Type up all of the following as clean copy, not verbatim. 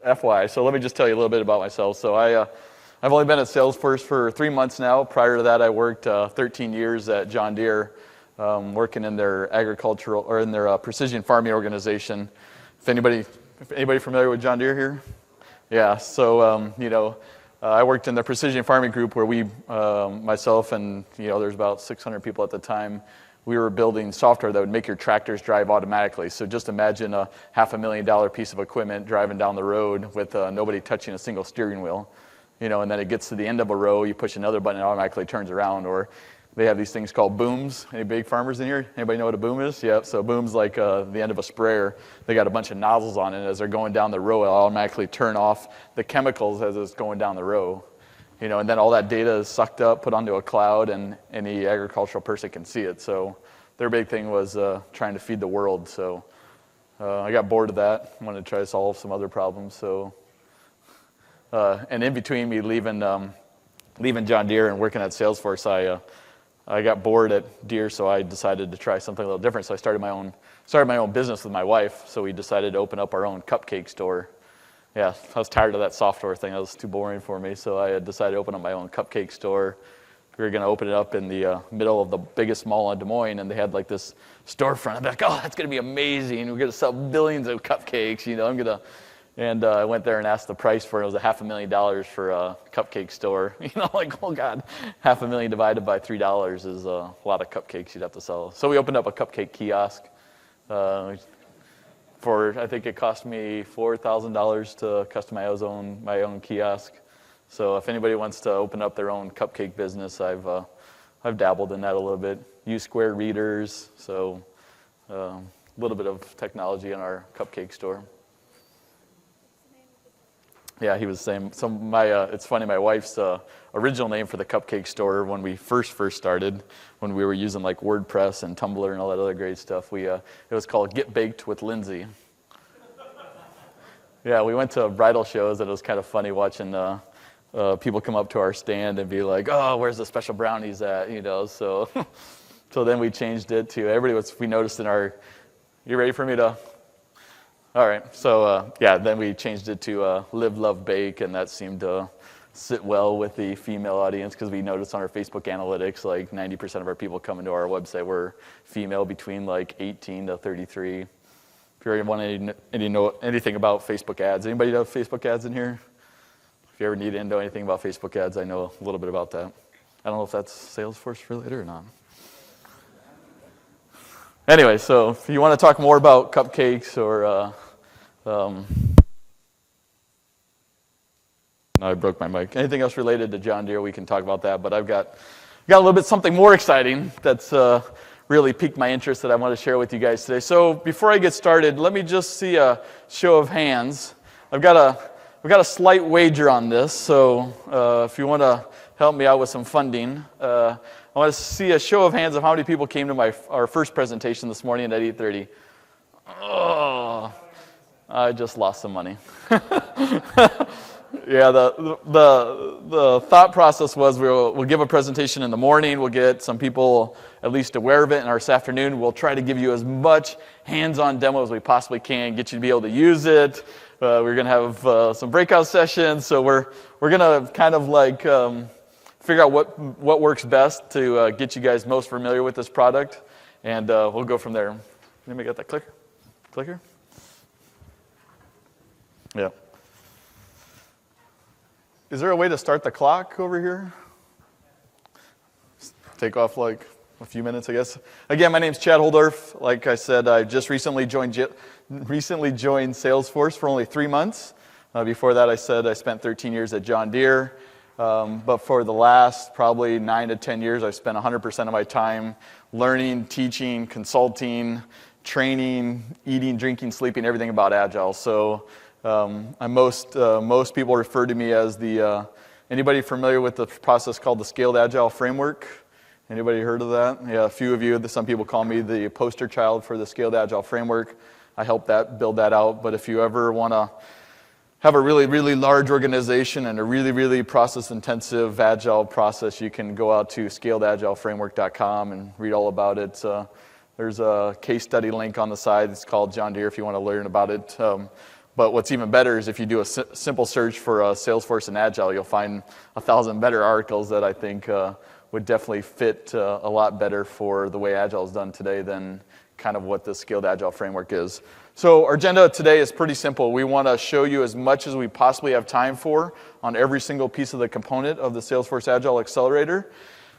FY. So let me just tell you a little bit about myself. So I've only been at Salesforce for 3 months now. Prior to that, I worked 13 years at John Deere, working in their agricultural or in their precision farming organization. If anybody familiar with John Deere here? Yeah. So I worked in the precision farming group where we, myself and there's about 600 people at the time. We were building software that would make your tractors drive automatically. So just imagine a $500,000 piece of equipment driving down the road with nobody touching a single steering wheel. And then it gets to the end of a row, you push another button, it automatically turns around. Or they have these things called booms. Any big farmers in here? Anybody know what a boom is? Yeah, so boom's like the end of a sprayer. They got a bunch of nozzles on it. As they're going down the row, it'll automatically turn off the chemicals as it's going down the row. And then all that data is sucked up, put onto a cloud, and any agricultural person can see it. So their big thing was trying to feed the world. So I got bored of that. I wanted to try to solve some other problems. So, and in between me leaving John Deere and working at Salesforce, I got bored at Deere, so I decided to try something a little different. So I started my own business with my wife. So we decided to open up our own cupcake store. Yeah, I was tired of that software thing. That was too boring for me, so I had decided to open up my own cupcake store. We were going to open it up in the middle of the biggest mall in Des Moines, and they had like this storefront. I'm like, oh, that's going to be amazing. We're going to sell billions of cupcakes. And I went there and asked the price for it. It was $500,000 for a cupcake store. Like, oh God, $500,000 divided by $3 is a lot of cupcakes you'd have to sell. So we opened up a cupcake kiosk. I think it cost me $4,000 to customize my own kiosk. So if anybody wants to open up their own cupcake business, I've dabbled in that a little bit. Use square readers, so a little bit of technology in our cupcake store. Yeah, he was the same. So it's funny, my wife's original name for the cupcake store when we first started, when we were using like WordPress and Tumblr and all that other great stuff, it was called Get Baked with Lindsay. Yeah, we went to bridal shows and it was kind of funny watching people come up to our stand and be like, oh, where's the special brownies at? So so then we changed it to, we noticed you ready for me to? All right, so then we changed it to Live, Love, Bake, and that seemed to sit well with the female audience because we noticed on our Facebook analytics like 90% of our people coming to our website were female between like 18 to 33. If you ever want to know anything about Facebook ads, anybody know Facebook ads in here? If you ever need to know anything about Facebook ads, I know a little bit about that. I don't know if that's Salesforce related or not. Anyway, so if you want to talk more about cupcakes or I broke my mic. Anything else related to John Deere, we can talk about that. But I've got a little bit something more exciting that's really piqued my interest that I want to share with you guys today. So before I get started, let me just see a show of hands. I've got a slight wager on this. So if you want to help me out with some funding, I want to see a show of hands of how many people came to our first presentation this morning at 8:30. Oh, I just lost some money. Yeah, the thought process was we'll give a presentation in the morning. We'll get some people at least aware of it, and this afternoon we'll try to give you as much hands-on demo as we possibly can, get you to be able to use it. We're going to have some breakout sessions, so we're going to kind of like figure out what works best to get you guys most familiar with this product, and we'll go from there. Anybody got that clicker? Yeah. Is there a way to start the clock over here? Take off like a few minutes, I guess. Again, my name's Chad Holdorf. Like I said, I just recently joined Salesforce for only 3 months. Before that, I said I spent 13 years at John Deere. But for the last probably 9 to 10 years, I've spent 100% of my time learning, teaching, consulting, training, eating, drinking, sleeping, everything about Agile. So most people refer to me as anybody familiar with the process called the Scaled Agile Framework? Anybody heard of that? Yeah, a few of you. Some people call me the poster child for the Scaled Agile Framework. I helped build that out. But if you ever want to have a really, really large organization and a really, really process-intensive Agile process, you can go out to scaledagileframework.com and read all about it. There's a case study link on the side. It's called John Deere if you want to learn about it. But what's even better is if you do a simple search for Salesforce and Agile, you'll find 1,000 better articles that I think would definitely fit a lot better for the way Agile is done today than kind of what the Scaled Agile framework is. So our agenda today is pretty simple. We want to show you as much as we possibly have time for on every single piece of the component of the Salesforce Agile Accelerator.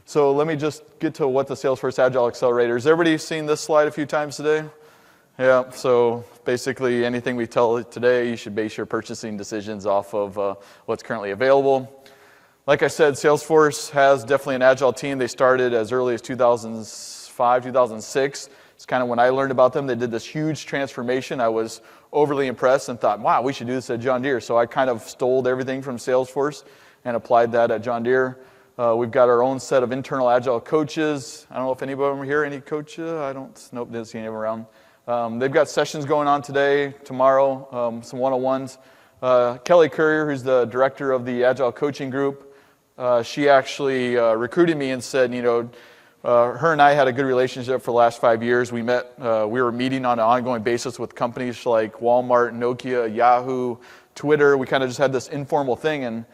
So let me just get to what the Salesforce Agile Accelerator is. Everybody seen this slide a few times today? Yeah, so basically anything we tell today, you should base your purchasing decisions off of what's currently available. Like I said, Salesforce has definitely an Agile team. They started as early as 2005, 2006. It's kind of when I learned about them. They did this huge transformation. I was overly impressed and thought, wow, we should do this at John Deere. So I kind of stole everything from Salesforce and applied that at John Deere. We've got our own set of internal Agile coaches. I don't know if anybody over here, any coaches? Nope, didn't see any of them around. They've got sessions going on today, tomorrow, some one-on-ones. Kelly Courier, who's the director of the Agile coaching group, she actually recruited me and said, her and I had a good relationship for the last 5 years. We were meeting on an ongoing basis with companies like Walmart, Nokia, Yahoo, Twitter. We kind of just had this informal thing, and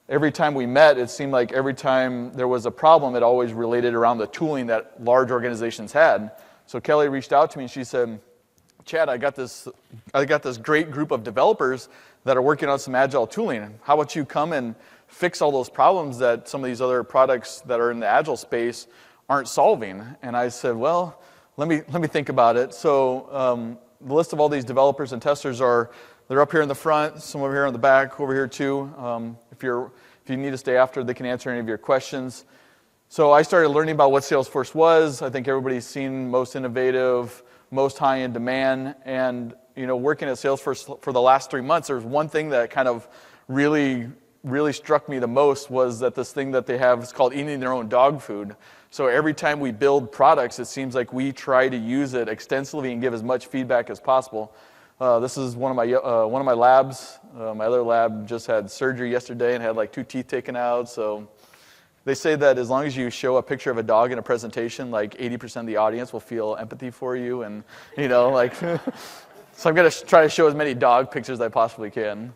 every time we met, it seemed like every time there was a problem, it always related around the tooling that large organizations had. So Kelly reached out to me and she said, Chad, I got this great group of developers that are working on some Agile tooling. How about you come and fix all those problems that some of these other products that are in the Agile space aren't solving? And I said, well, let me think about it. So the list of all these developers and testers they're up here in the front, some over here on the back, over here too. If you need to stay after, they can answer any of your questions. So I started learning about what Salesforce was. I think everybody's seen most innovative, most high in demand, and working at Salesforce for the last 3 months, there's one thing that kind of really struck me the most was that this thing that they have is called eating their own dog food. So every time we build products, it seems like we try to use it extensively and give as much feedback as possible. This is one of my labs. My other lab just had surgery yesterday and had like 2 teeth taken out. So they say that as long as you show a picture of a dog in a presentation, like 80% of the audience will feel empathy for you, and so I'm going to try to show as many dog pictures as I possibly can.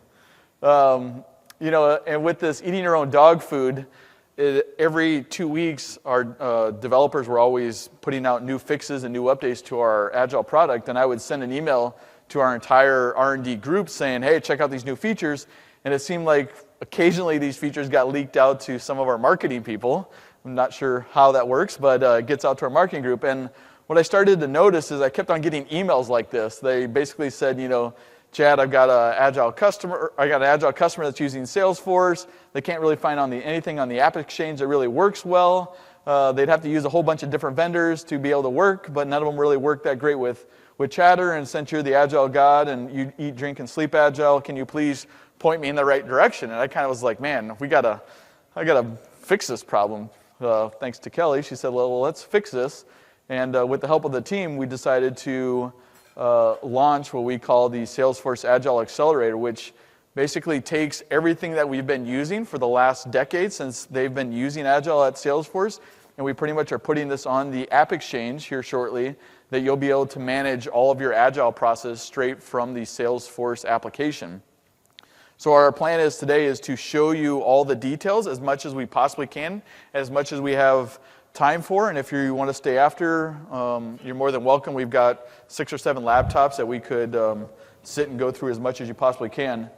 And with this eating your own dog food, every 2 weeks, our developers were always putting out new fixes and new updates to our Agile product, and I would send an email to our entire R&D group saying, hey, check out these new features, and it seemed like occasionally these features got leaked out to some of our marketing people. I'm not sure how that works, but it gets out to our marketing group, and what I started to notice is I kept on getting emails like this. They basically said, Chad, I've got an Agile customer that's using Salesforce. They can't really find anything on the App Exchange that really works well. They'd have to use a whole bunch of different vendors to be able to work, but none of them really work that great with Chatter. And since you're the Agile God and you eat, drink, and sleep Agile, can you please point me in the right direction? And I kind of was like, man, I gotta fix this problem. Thanks to Kelly, she said, well, let's fix this. And with the help of the team, we decided to launch what we call the Salesforce Agile Accelerator, which basically takes everything that we've been using for the last decade since they've been using Agile at Salesforce, and we pretty much are putting this on the App Exchange here shortly, that you'll be able to manage all of your Agile process straight from the Salesforce application. So our plan today is to show you all the details as much as we possibly can, as much as we have time for, and if you want to stay after, you're more than welcome. We've got 6 or 7 laptops that we could sit and go through as much as you possibly can.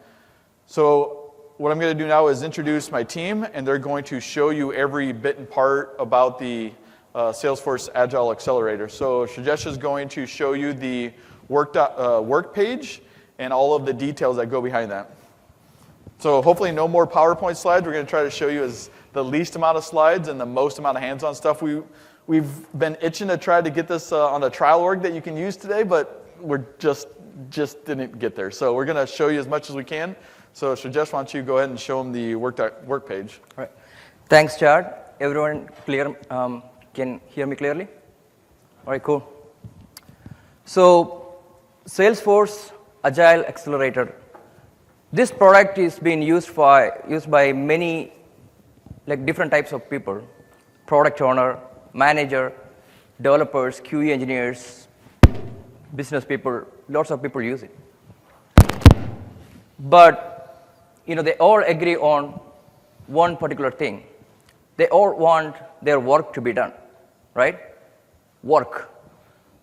So what I'm going to do now is introduce my team, and they're going to show you every bit and part about the Salesforce Agile Accelerator. So Shajesh is going to show you the work page and all of the details that go behind that. So hopefully no more PowerPoint slides. We're going to try to show you the least amount of slides and the most amount of hands-on stuff. We've been itching to try to get this on a trial org that you can use today, but we're just didn't get there. So we're going to show you as much as we can. So Shajesh, why don't you go ahead and show them the work page. All right. Thanks, Chad. Everyone clear? Can hear me clearly? All right, cool. So Salesforce Agile Accelerator. This product is being used by many different types of people: product owner, manager, developers, QE engineers, business people. Lots of people use it. but they all agree on one particular thing. They all want their work to be done, right? Work.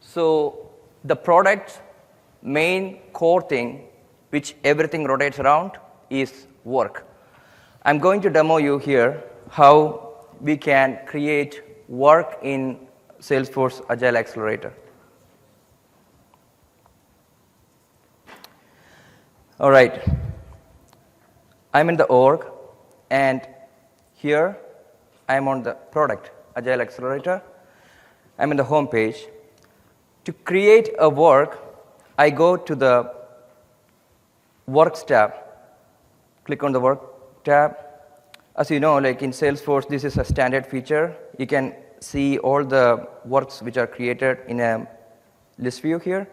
So the product main core thing, which everything rotates around, is work. I'm going to demo you here how we can create work in Salesforce Agile Accelerator. All right. I'm in the org, and here I'm on the product, Agile Accelerator. I'm in the home page. To create a work, I go to the Works tab. Click on the Work tab. As you know, like in Salesforce, this is a standard feature. You can see all the works which are created in a list view here.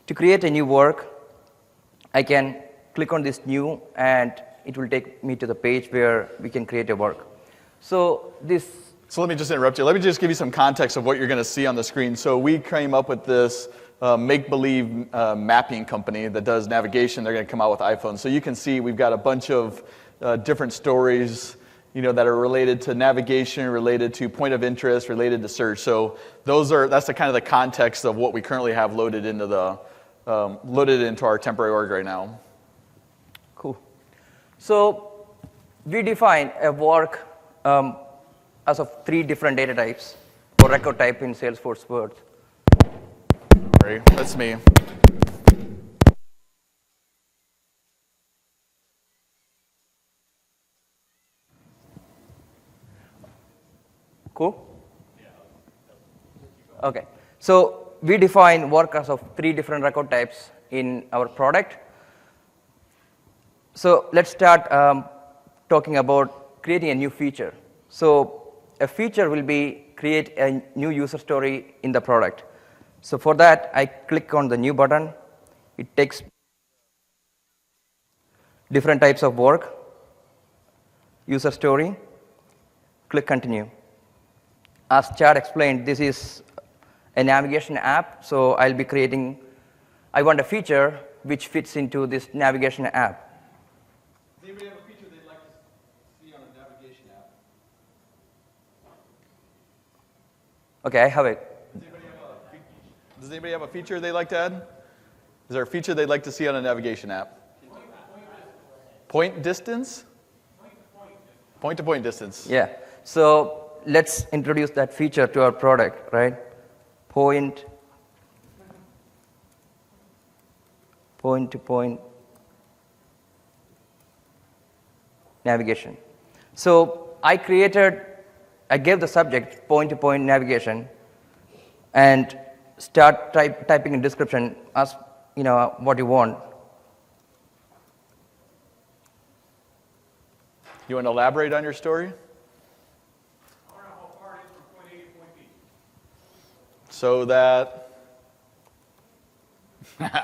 To create a new work, I can click on this new, and it will take me to the page where we can create a work. So let me just interrupt you. Let me just give you some context of what you're going to see on the screen. So we came up with this make-believe mapping company that does navigation. They're going to come out with iPhones. So you can see we've got a bunch of different stories that are related to navigation, related to point of interest, related to search. So that's the kind of the context of what we currently have loaded into our temporary org right now. Cool. So we define a work as of 3 different data types or record type in Salesforce words. Sorry, that's me. Cool? Okay. So we define work as of 3 different record types in our product. So let's start talking about creating a new feature. So a feature will be create a new user story in the product. So for that, I click on the new button. It takes different types of work, user story, click continue. As Chad explained, this is a navigation app, so I want a feature which fits into this navigation app. Does anybody have a feature they'd like to see on a navigation app? Okay, I have it. Does anybody have a feature they'd like to add? Is there a feature they'd like to see on a navigation app? Point distance? Point-to-point distance. Yeah. So let's introduce that feature to our product, right? Point-to-point navigation. So I gave the subject point-to-point navigation, and start typing in description as what you want. You want to elaborate on your story? I want to know how far it is from point A to point B. So that So that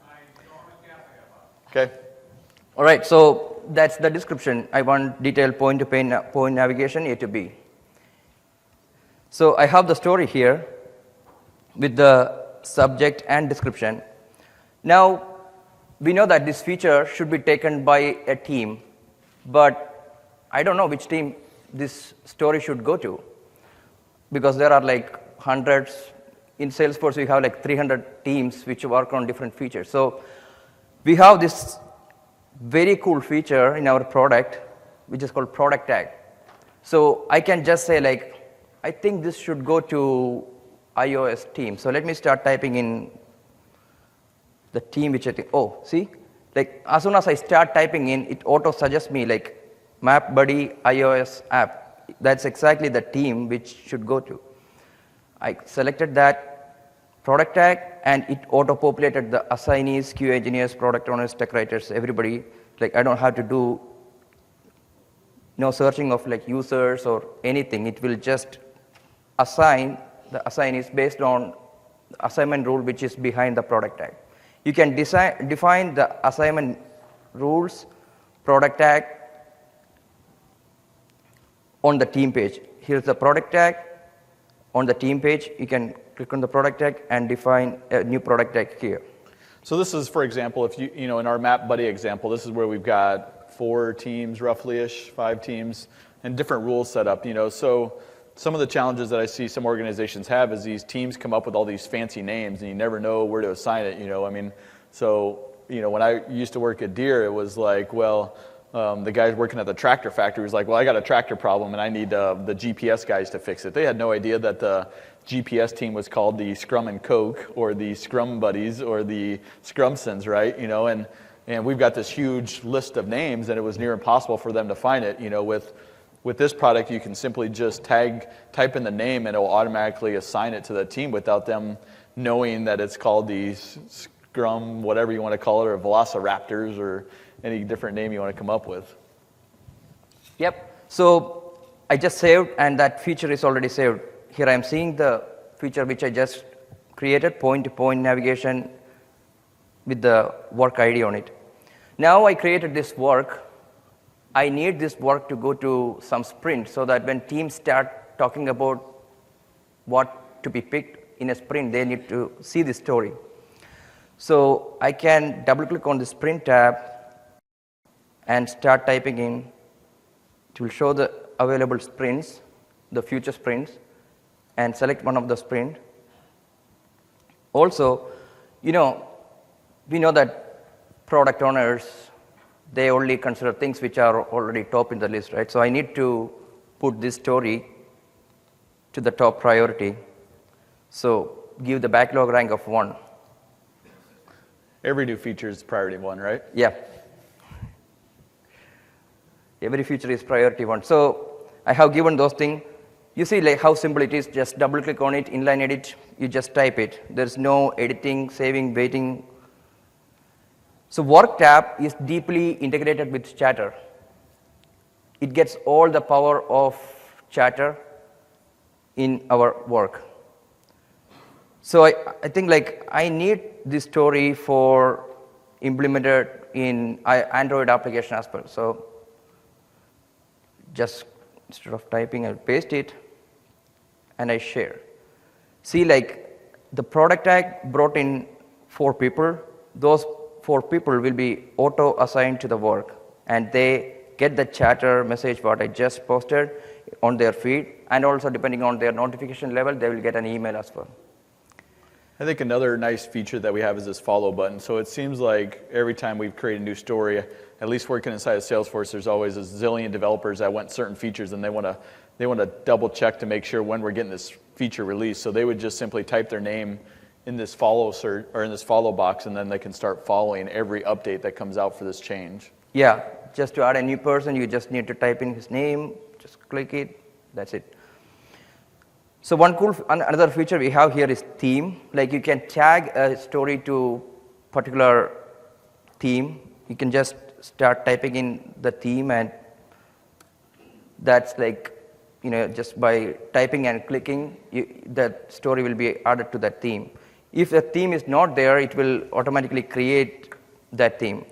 I know how much gas I have on. okay. All right, so that's the description. I want detailed point-to-point navigation A to B. So I have the story here with the subject and description. Now, we know that this feature should be taken by a team, but I don't know which team this story should go to, because there are like hundreds. In Salesforce, we have like 300 teams which work on different features. So we have this very cool feature in our product, which is called product tag. So I can just say I think this should go to iOS team. So let me start typing in the team which I think, see? As soon as I start typing in, it auto suggests me map buddy iOS app. That's exactly the team which should go to. I selected that product tag, and it auto-populated the assignees, QA engineers, product owners, tech writers, everybody. I don't have to do no searching of users or anything. It will just assign the assignees based on the assignment rule which is behind the product tag. You can define the assignment rules, product tag on the team page. Here's the product tag. On the team page, you can click on the product tag and define a new product tag here. So this is, for example, if you know, in our Map Buddy example, this is where we've got 4 teams, roughly-ish, 5 teams, and different rules set up, you know. So some of the challenges that I see some organizations have is these teams come up with all these fancy names, and you never know where to assign it, you know. I mean, so, you know, when I used to work at Deere, it was like, well, the guys working at the tractor factory was like, well, I got a tractor problem, and I need the GPS guys to fix it. They had no idea that the GPS team was called the Scrum and Coke, or the Scrum Buddies, or the Scrumsons, right? You know, and we've got this huge list of names, and it was near impossible for them to find it. You know, with this product, you can simply just type in the name, and it will automatically assign it to the team without them knowing that it's called the Scrum, whatever you want to call it, or Velociraptors, or any different name you want to come up with. Yep. So I just saved, and that feature is already saved. Here I am seeing the feature which I just created, point-to-point navigation with the work ID on it. Now I created this work. I need this work to go to some sprint so that when teams start talking about what to be picked in a sprint, they need to see this story. So I can double-click on the sprint tab and start typing in. It will show the available sprints, the future sprints, and select one of the sprint. Also, you know, we know that product owners, they only consider things which are already top in the list, right? So I need to put this story to the top priority. So give the backlog rank of 1. Every new feature is priority 1, right? Yeah. Every feature is priority 1. So I have given those things. You see like how simple it is. Just double click on it, inline edit, you just type it. There's no editing, saving, waiting. So work tab is deeply integrated with Chatter. It gets all the power of Chatter in our work. So I think like I need this story for implemented in Android application as well. So just instead of typing, I'll paste it and I share. See, like the product tag brought in 4 people. Those 4 people will be auto assigned to the work, and they get the Chatter message what I just posted on their feed, and also depending on their notification level, they will get an email as well. I think another nice feature that we have is this follow button. So it seems like every time we create a new story, at least working inside of Salesforce, there's always a zillion developers that want certain features, and they want to double check to make sure when we're getting this feature released. So they would just simply type their name in this follow search or in this follow box, and then they can start following every update that comes out for this change. Yeah, just to add a new person, you just need to type in his name, just click it, that's it. So another feature we have here is theme. Like you can tag a story to particular theme. You can just start typing in the theme, and that's like, you know, just by typing and clicking, that story will be added to that theme. If the theme is not there, it will automatically create that theme.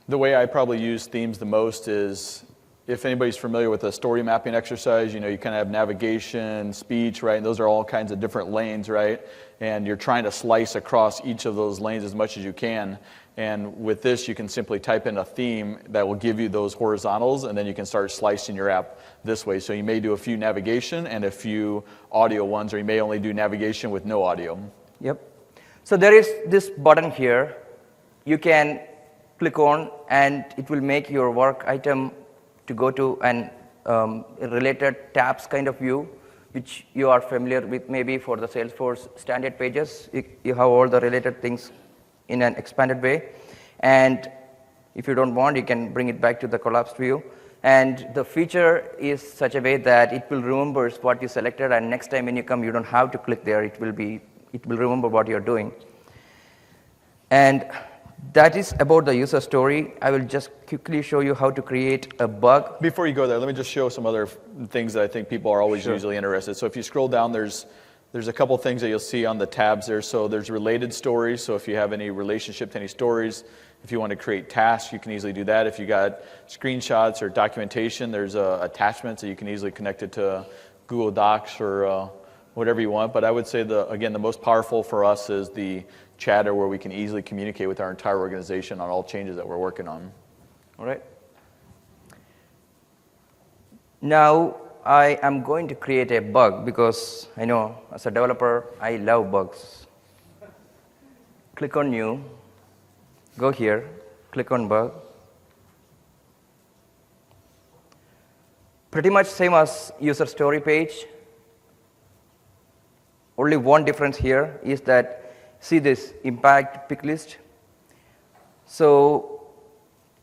The way I probably use themes the most is, if anybody's familiar with a story mapping exercise, you know, you kind of have navigation, speech, right? And those are all kinds of different lanes, right? And you're trying to slice across each of those lanes as much as you can. And with this, you can simply type in a theme that will give you those horizontals, and then you can start slicing your app this way. So you may do a few navigation and a few audio ones, or you may only do navigation with no audio. Yep. So there is this button here. You can click on, and it will make your work item to go to an related tabs kind of view, which you are familiar with maybe for the Salesforce standard pages. You have all the related things in an expanded way. And if you don't want, you can bring it back to the collapsed view. And the feature is such a way that it will remember what you selected, and next time when you come, you don't have to click there. It will remember what you're doing. And that is about the user story. I will just quickly show you how to create a bug. Before you go there, let me just show some other things that I think people are always usually interested. So if you scroll down, there's a couple things that you'll see on the tabs there. So there's related stories. So if you have any relationship to any stories, if you want to create tasks, you can easily do that. If you got screenshots or documentation, there's attachments that you can easily connect it to Google Docs or whatever you want. But I would say, again, the most powerful for us is the chatter where we can easily communicate with our entire organization on all changes that we're working on. All right. Now, I am going to create a bug because I know as a developer, I love bugs. Click on New, go here, click on Bug. Pretty much same as user story page. Only one difference here is that, see this impact pick list? So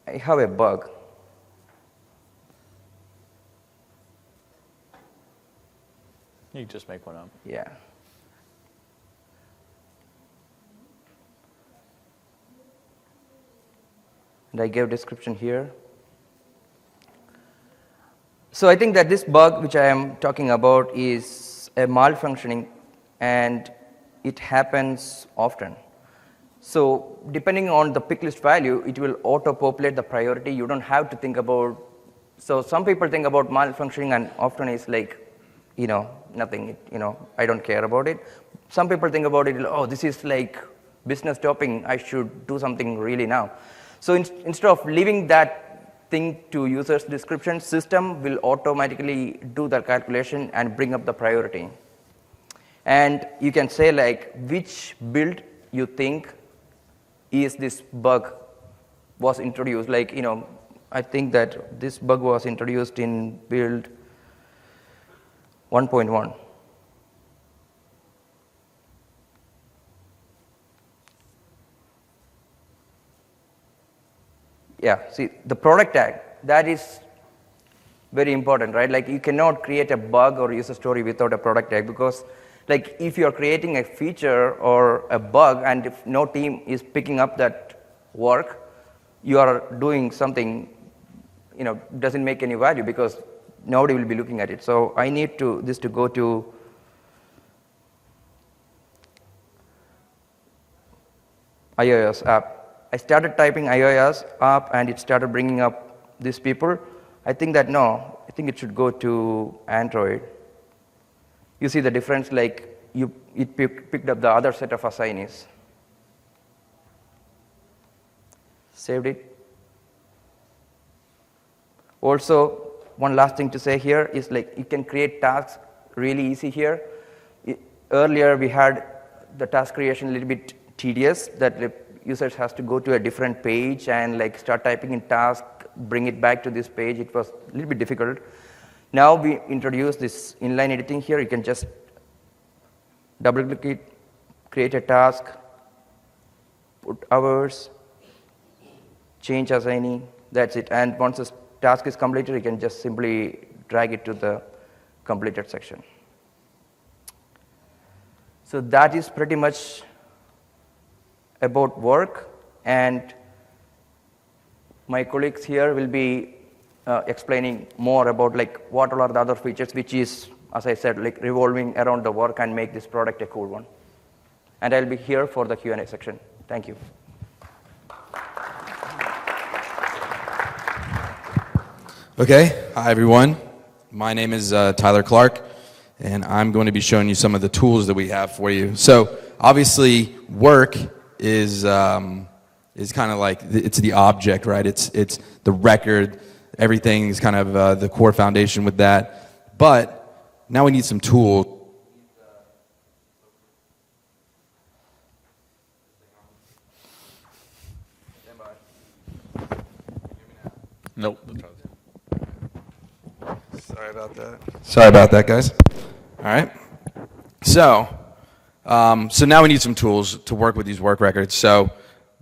I have a bug. You can just make one up. Yeah. And I gave description here. So I think that this bug which I am talking about is a malfunctioning, and it happens often. So depending on the pick list value, it will auto-populate the priority. You don't have to think about, so some people think about malfunctioning and often it's like, nothing, I don't care about it. Some people think about it, oh, this is like business stopping, I should do something really now. So instead of leaving that thing to user's description, system will automatically do the calculation and bring up the priority. And you can say like which build you think is this bug was introduced. Like, I think that this bug was introduced in build 1.1. Yeah, see, the product tag, that is very important, right? Like, you cannot create a bug or user story without a product tag, because like if you're creating a feature or a bug and if no team is picking up that work, you are doing something, doesn't make any value because nobody will be looking at it. So I need this to go to iOS app. I started typing iOS app and it started bringing up these people. I think that I think it should go to Android. You see the difference, like it picked up the other set of assignees. Saved it. Also, one last thing to say here is like you can create tasks really easy here. Earlier we had the task creation a little bit tedious, that the users has to go to a different page and like start typing in task, bring it back to this page. It was a little bit difficult. Now we introduce this inline editing here. You can just double click it, create a task, put hours, change assignee, that's it. And once this task is completed, you can just simply drag it to the completed section. So that is pretty much about work, and my colleagues here will be explaining more about like what all are the other features, which is, as I said, like revolving around the work and make this product a cool one. And I'll be here for the Q&A section. Thank you. Okay, hi everyone. My name is Tyler Clark, and I'm going to be showing you some of the tools that we have for you. So obviously, work is kind of like, it's the object, right? It's the record. Everything is kind of the core foundation with that. But now we need some tools. Nope. Sorry about that, guys. All right. So now we need some tools to work with these work records. So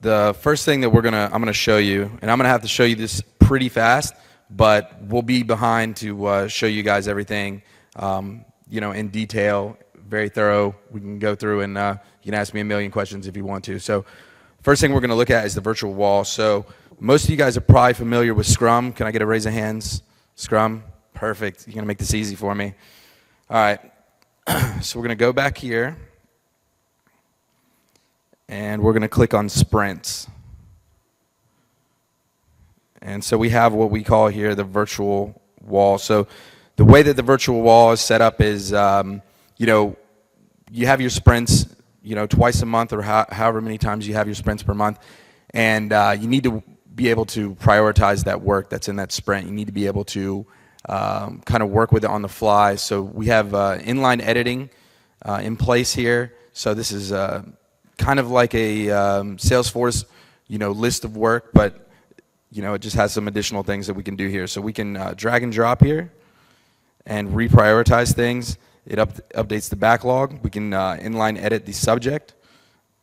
the first thing that I'm gonna show you, and I'm gonna have to show you this pretty fast, but we'll be behind to show you guys everything, in detail, very thorough. We can go through and you can ask me a million questions if you want to. So first thing we're gonna look at is the virtual wall. So most of you guys are probably familiar with Scrum. Can I get a raise of hands? Scrum, perfect. You're gonna make this easy for me. All right, so we're gonna go back here, and we're gonna click on sprints. And so we have what we call here the virtual wall. So the way that the virtual wall is set up is you know, you have your sprints, you know, twice a month or however many times you have your sprints per month, and you need to be able to prioritize that work that's in that sprint. You need to be able to kind of work with it on the fly. So we have inline editing in place here. So this is kind of like a Salesforce, you know, list of work, but you know, it just has some additional things that we can do here. So we can drag and drop here and reprioritize things. It updates the backlog. We can inline edit the subject,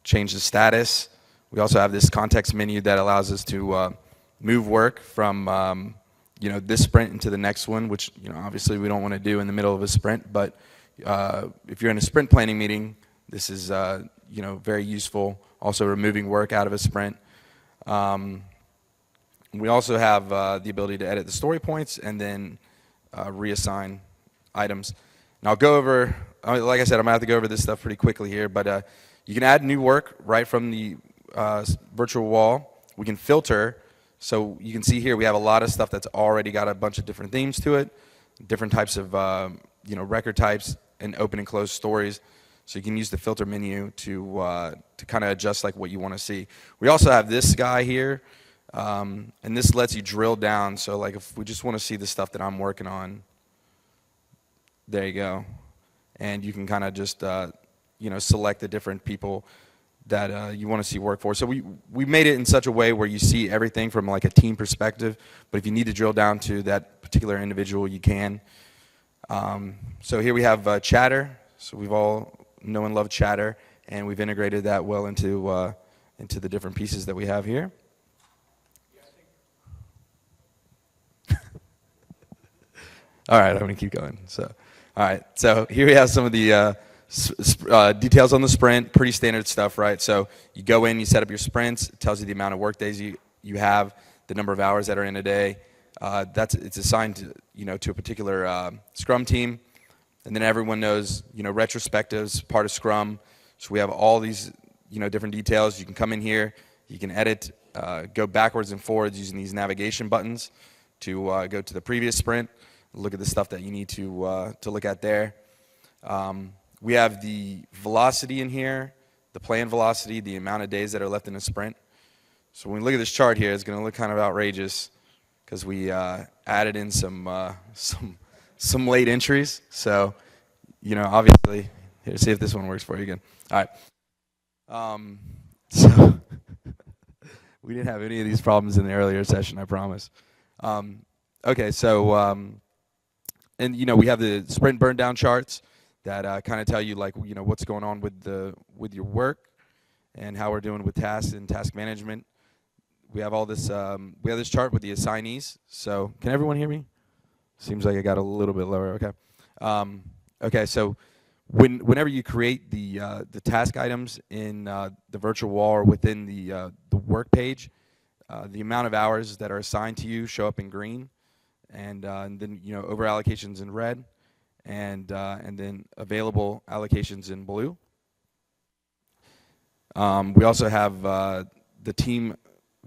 change the status. We also have this context menu that allows us to move work from you know, this sprint into the next one, which, you know, obviously we don't want to do in the middle of a sprint, but if you're in a sprint planning meeting, this is you know, very useful. Also removing work out of a sprint. We also have the ability to edit the story points and then reassign items. And I'll go over, like I said, I'm going to have to go over this stuff pretty quickly here, but you can add new work right from the virtual wall. We can filter, so you can see here we have a lot of stuff that's already got a bunch of different themes to it, different types of you know, record types and open and close stories. So you can use the filter menu to kind of adjust like what you want to see. We also have this guy here, and this lets you drill down. So like if we just want to see the stuff that I'm working on, there you go. And you can kind of just you know, select the different people that you want to see work for. So we made it in such a way where you see everything from like a team perspective, but if you need to drill down to that particular individual, you can. So here we have Chatter. So we've all know and love Chatter, and we've integrated that well into the different pieces that we have here. All right, I'm going to keep going. So, all right, so here we have some of the details on the sprint, pretty standard stuff, right? So you go in, you set up your sprints, it tells you the amount of work days you have, the number of hours that are in a day. It's assigned to, you know, to a particular Scrum team, and then everyone knows, you know, retrospectives, part of Scrum. So we have all these, you know, different details. You can come in here, you can edit, go backwards and forwards using these navigation buttons to go to the previous sprint, look at the stuff that you need to look at there. We have the velocity in here, the planned velocity, the amount of days that are left in a sprint. So when we look at this chart here, it's going to look kind of outrageous because we added in some late entries. So, you know, obviously, here, see if this one works for you again. All right. So we didn't have any of these problems in the earlier session, I promise. Okay, so and you know, we have the sprint burn down charts that kind of tell you, like, you know, what's going on with your work and how we're doing with tasks and task management. We have all this. We have this chart with the assignees. So can everyone hear me? Seems like I got a little bit lower. Okay. Okay. So whenever you create the task items in the virtual wall or within the work page, the amount of hours that are assigned to you show up in green, and then, you know, over allocations in red, and then available allocations in blue. We also have the team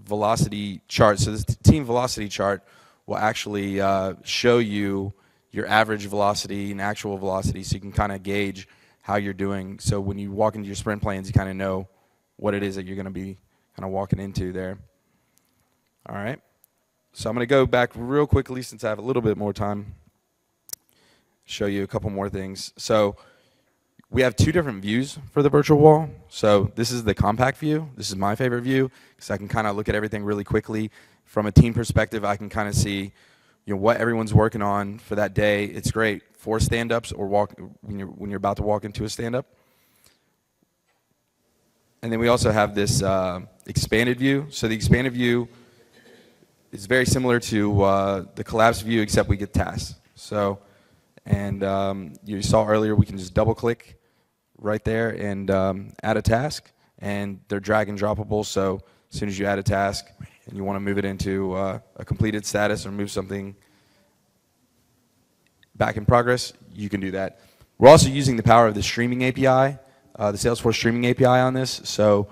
velocity chart. So this team velocity chart will actually show you your average velocity and actual velocity, so you can kind of gauge how you're doing. So when you walk into your sprint plans, you kind of know what it is that you're going to be kind of walking into there. All right. So I'm going to go back real quickly since I have a little bit more time. Show you a couple more things. So we have two different views for the virtual wall. So this is the compact view. This is my favorite view because I can kind of look at everything really quickly. From a team perspective, I can kind of see, you know, what everyone's working on for that day. It's great for stand-ups or when you're about to walk into a stand-up. And then we also have this expanded view. So the expanded view is very similar to the collapsed view, except we get tasks. So, and you saw earlier, we can just double-click right there and add a task, and they're drag and droppable. So as soon as you add a task and you want to move it into a completed status or move something back in progress, you can do that. We're also using the power of the streaming API, the Salesforce streaming API on this. So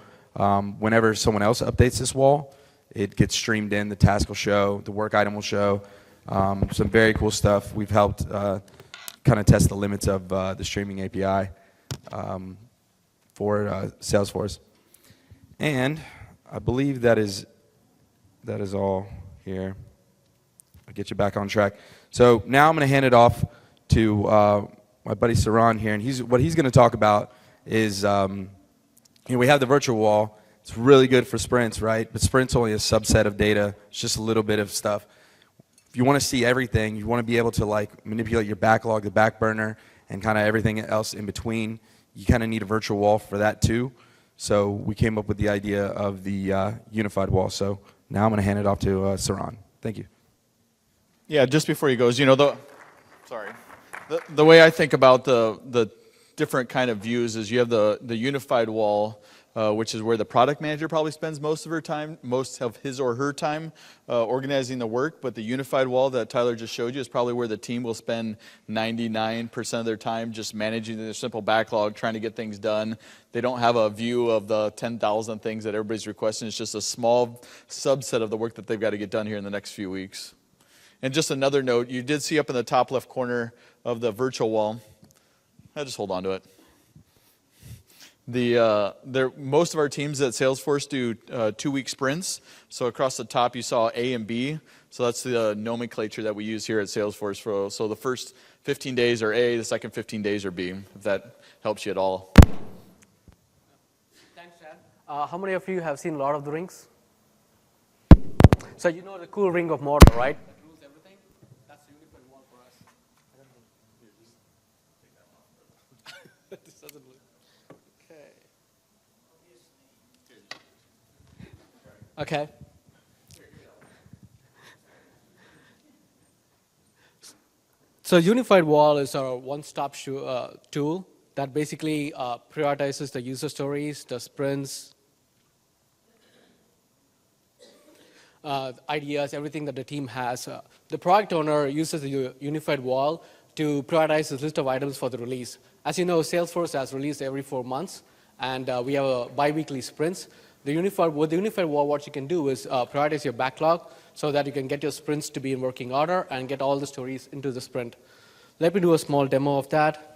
whenever someone else updates this wall, it gets streamed in, the task will show, the work item will show. Some very cool stuff. We've helped kind of test the limits of the streaming API for Salesforce. And I believe that is all here. I'll get you back on track. So now I'm going to hand it off to my buddy Saran here, and what he's going to talk about is we have the virtual wall. It's really good for sprints, right? But sprints only a subset of data. It's just a little bit of stuff. If you want to see everything, you want to be able to like manipulate your backlog, the back burner, and kind of everything else in between. You kind of need a virtual wall for that too. So we came up with the idea of the unified wall. So now I'm going to hand it off to Saran. Thank you. Yeah, just before he goes, the way I think about the different kind of views is you have the unified wall, which is where the product manager probably spends most of his or her time organizing the work. But the unified wall that Tyler just showed you is probably where the team will spend 99% of their time just managing their simple backlog, trying to get things done. They don't have a view of the 10,000 things that everybody's requesting. It's just a small subset of the work that they've got to get done here in the next few weeks. And just another note, you did see up in the top left corner of the virtual wall, I'll just hold on to it. Most of our teams at Salesforce do 2-week sprints. So across the top you saw A and B. So that's the nomenclature that we use here at Salesforce. So the first 15 days are A, the second 15 days are B, if that helps you at all. Thanks, Chad. How many of you have seen Lord of the Rings? So you know the cool ring of Mordor, right? That rules everything. That's the unified wall for us. I don't know. Here, just take that off. This doesn't look. Okay. Okay. So unified wall is our one-stop tool that basically prioritizes the user stories, the sprints, ideas, everything that the team has. The product owner uses the unified wall to prioritize the list of items for the release. As you know, Salesforce has released every 4 months, and we have a bi-weekly sprints. With the unified wall, what you can do is prioritize your backlog so that you can get your sprints to be in working order and get all the stories into the sprint. Let me do a small demo of that.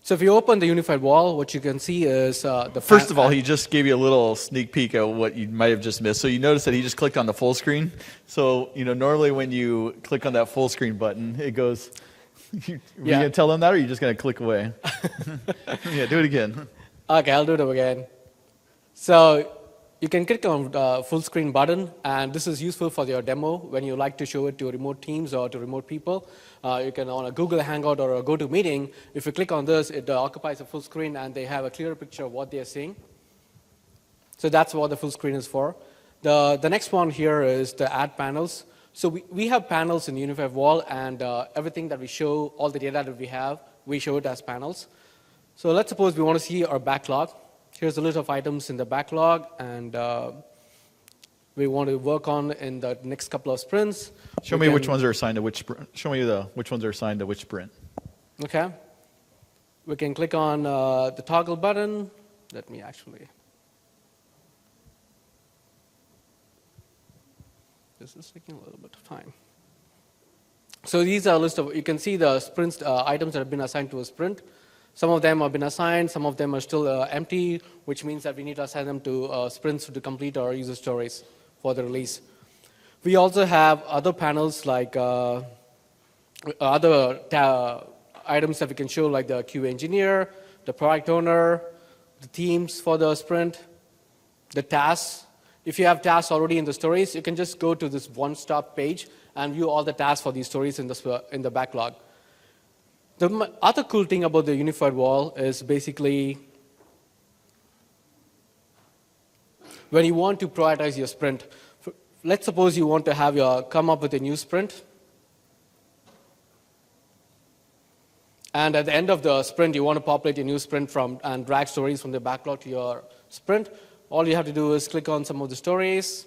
So if you open the unified wall, what you can see is First of all, he just gave you a little sneak peek at what you might have just missed. So you notice that he just clicked on the full screen. So normally when you click on that full screen button, it goes. You gonna tell them that, or are you just gonna click away? Yeah, do it again. Okay, I'll do it again. So you can click on the full screen button, and this is useful for your demo when you like to show it to remote teams or to remote people. You can on a Google Hangout or a GoToMeeting, if you click on this, it occupies a full screen and they have a clearer picture of what they're seeing. So that's what the full screen is for. The next one here is the add panels. So we have panels in the unified wall, and everything that we show, all the data that we show it as panels. So let's suppose we want to see our backlog. Here's a list of items in the backlog, and we want to work on in the next couple of sprints. Show me which ones are assigned to which sprint. Show me which ones are assigned to which sprint. Okay. We can click on the toggle button. Let me actually. This is taking a little bit of time. So these are a list of, you can see the sprints, items that have been assigned to a sprint. Some of them have been assigned, some of them are still empty, which means that we need to assign them to sprints to complete our user stories for the release. We also have other panels like other items that we can show, like the QA engineer, the product owner, the teams for the sprint, the tasks. If you have tasks already in the stories, you can just go to this one-stop page and view all the tasks for these stories in the backlog. The other cool thing about the unified wall is basically when you want to prioritize your sprint. Let's suppose you want to come up with a new sprint. And at the end of the sprint, you want to populate a new sprint and drag stories from the backlog to your sprint. All you have to do is click on some of the stories,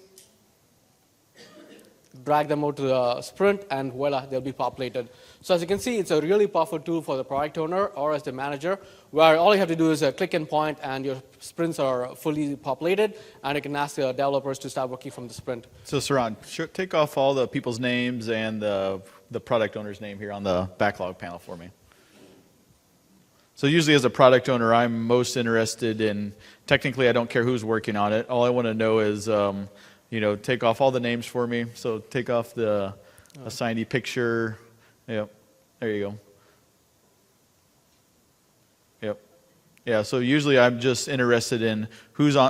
drag them over to the sprint, and voila, they'll be populated. So as you can see, it's a really powerful tool for the product owner or as the manager, where all you have to do is click and point, and your sprints are fully populated, and you can ask the developers to start working from the sprint. So Saran, take off all the people's names and the product owner's name here on the backlog panel for me. So usually as a product owner, I'm most interested in, technically I don't care who's working on it. All I want to know is, take off all the names for me. So take off the assignee picture. Yep, there you go. Yep. Yeah, so usually I'm just interested in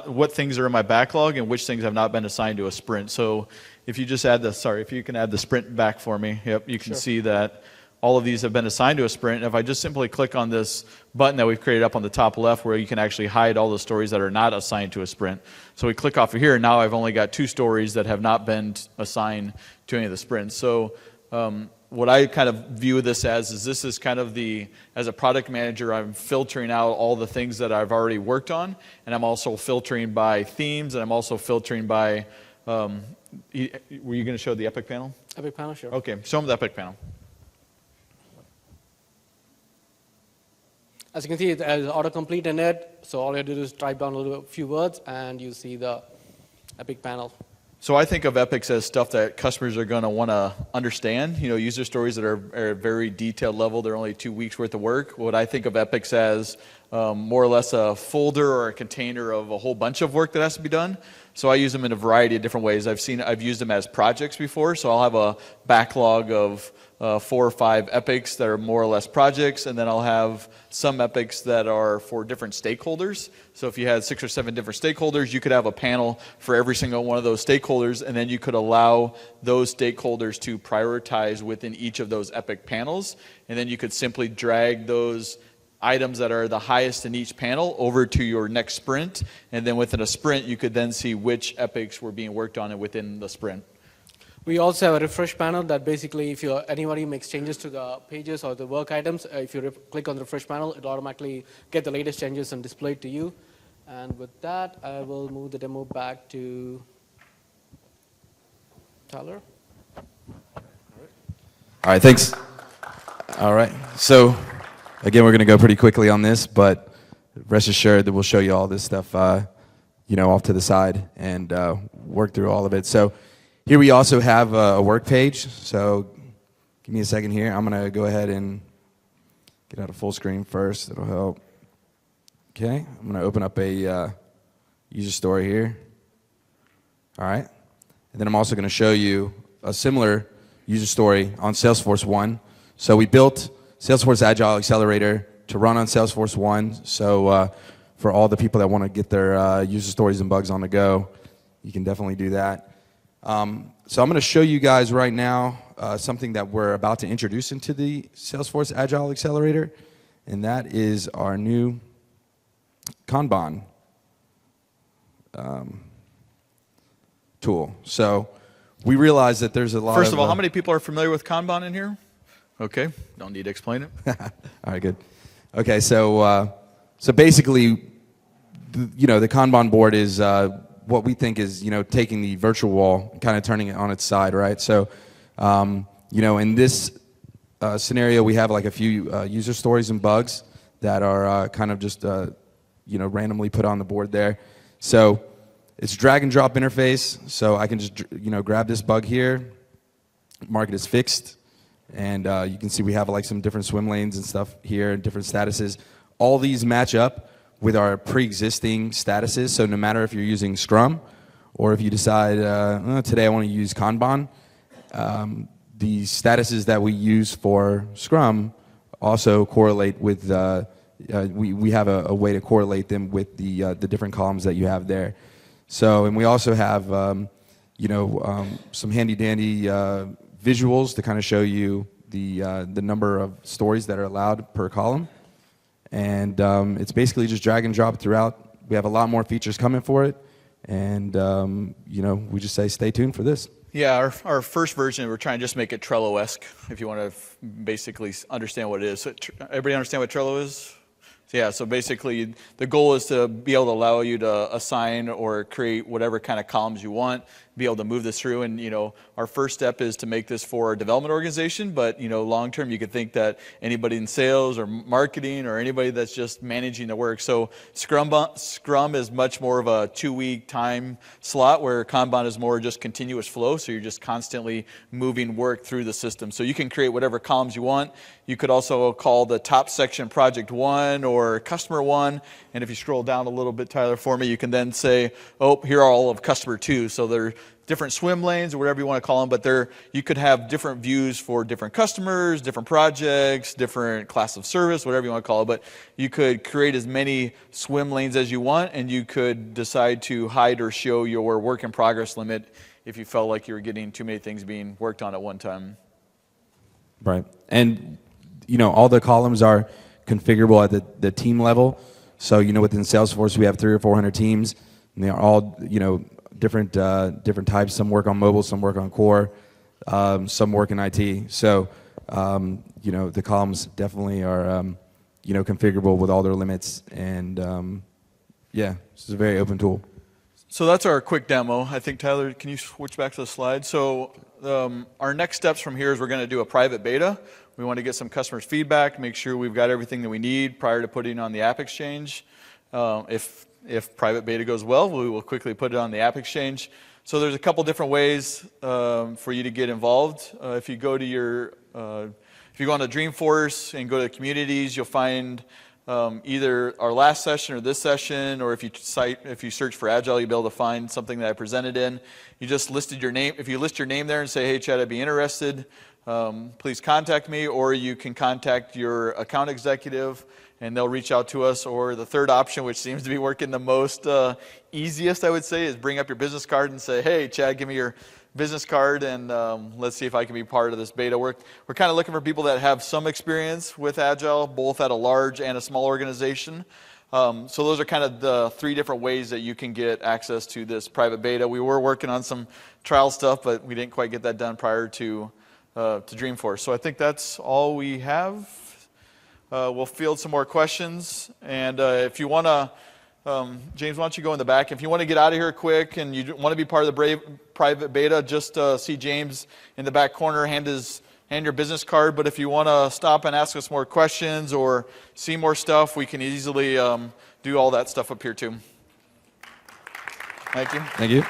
what things are in my backlog and which things have not been assigned to a sprint. So if you just if you can add the sprint back for me, yep, you can see that all of these have been assigned to a sprint. And if I just simply click on this button that we've created up on the top left where you can actually hide all the stories that are not assigned to a sprint. So we click off of here, and now I've only got 2 stories that have not been assigned to any of the sprints. So what I kind of view this as is this is kind of as a product manager, I'm filtering out all the things that I've already worked on, and I'm also filtering by themes, and I'm also filtering by, were you going to show the Epic panel? Epic panel, sure. Okay, show them the Epic panel. As you can see, it has autocomplete in it, so all you have to do is type down a few words, and you see the Epic panel. So I think of epics as stuff that customers are going to want to understand. User stories that are very detailed level. They're only 2 weeks worth of work. What I think of epics as more or less a folder or a container of a whole bunch of work that has to be done. So I use them in a variety of different ways. I've used them as projects before. So I'll have a backlog of 4 or 5 epics that are more or less projects, and then I'll have some epics that are for different stakeholders. So if you had 6 or 7 different stakeholders, you could have a panel for every single one of those stakeholders, and then you could allow those stakeholders to prioritize within each of those epic panels, and then you could simply drag those items that are the highest in each panel over to your next sprint, and then within a sprint you could then see which epics were being worked on within the sprint. We also have a refresh panel that basically if anybody makes changes to the pages or the work items, if you click on the refresh panel, it automatically get the latest changes and display it to you. And with that, I will move the demo back to Tyler. All right, thanks. All right, so again, we're going to go pretty quickly on this, but rest assured that we'll show you all this stuff, off to the side and work through all of it. So here we also have a work page. So give me a second here. I'm going to go ahead and get out of full screen first. It'll help. Okay, I'm going to open up a user story here. All right, and then I'm also going to show you a similar user story on Salesforce 1. So we built Salesforce Agile Accelerator to run on Salesforce 1. So for all the people that want to get their user stories and bugs on the go, you can definitely do that. So I'm going to show you guys right now something that we're about to introduce into the Salesforce Agile Accelerator, and that is our new Kanban tool. So we realize that there's a lot First of all, how many people are familiar with Kanban in here? Okay, don't need to explain it. All right, good. Okay, so basically, the Kanban board is what we think is, taking the virtual wall and kind of turning it on its side, right? So, in this scenario, we have like a few user stories and bugs that are kind of just, randomly put on the board there. So it's drag and drop interface. So I can just, grab this bug here, mark it as fixed. And you can see we have like some different swim lanes and stuff here and different statuses. All these match up with our pre-existing statuses. So no matter if you're using Scrum or if you decide, today I want to use Kanban, the statuses that we use for Scrum also correlate with, we have a way to correlate them with the different columns that you have there. So, and we also have, some handy-dandy visuals to kind of show you the number of stories that are allowed per column. And it's basically just drag and drop throughout. We have a lot more features coming for it. And, we just say stay tuned for this. Yeah, our first version, we're trying to just make it Trello-esque, if you want to basically understand what it is. So, everybody understand what Trello is? Yeah, so basically the goal is to be able to allow you to assign or create whatever kind of columns you want. be able to move this through. And our first step is to make this for our development organization, but long term you could think that anybody in sales or marketing or anybody that's just managing the work. So Scrum is much more of a 2-week time slot, where Kanban is more just continuous flow, so you're just constantly moving work through the system. So you can create whatever columns you want. You could also call the top section Project 1 or Customer 1, and if you scroll down a little bit, Tyler, for me, you can then say, oh, here are all of Customer 2. So they're different swim lanes or whatever you want to call them, but you could have different views for different customers, different projects, different class of service, whatever you want to call it. But you could create as many swim lanes as you want, and you could decide to hide or show your work in progress limit if you felt like you were getting too many things being worked on at one time. Right. And all the columns are configurable at the team level. So within Salesforce we have 300 or 400 teams, and they are all different types. Some work on mobile, some work on core, some work in IT. So the columns definitely are configurable with all their limits, and this is a very open tool. So that's our quick demo. I think, Tyler, can you switch back to the slide? So our next steps from here is we're going to do a private beta. We want to get some customers' feedback, make sure we've got everything that we need prior to putting on the App Exchange. If private beta goes well, we will quickly put it on the App Exchange. So there's a couple different ways for you to get involved. If you go on to Dreamforce and go to communities, you'll find either our last session or this session, or if you search for Agile, you'll be able to find something that I presented in. You just listed your name. If you list your name there and say, hey, Chad, I'd be interested, please contact me, or you can contact your account executive and they'll reach out to us. Or the third option, which seems to be working the most easiest, I would say, is bring up your business card and say, hey, Chad, give me your business card, and let's see if I can be part of this beta. We're kind of looking for people that have some experience with Agile, both at a large and a small organization. So those are kind of the 3 different ways that you can get access to this private beta. We were working on some trial stuff, but we didn't quite get that done prior to Dreamforce. So I think that's all we have. We'll field some more questions, and if you want to, James, why don't you go in the back? If you want to get out of here quick and you want to be part of the private beta, just see James in the back corner, hand your business card. But if you want to stop and ask us more questions or see more stuff, we can easily do all that stuff up here too. Thank you. Thank you.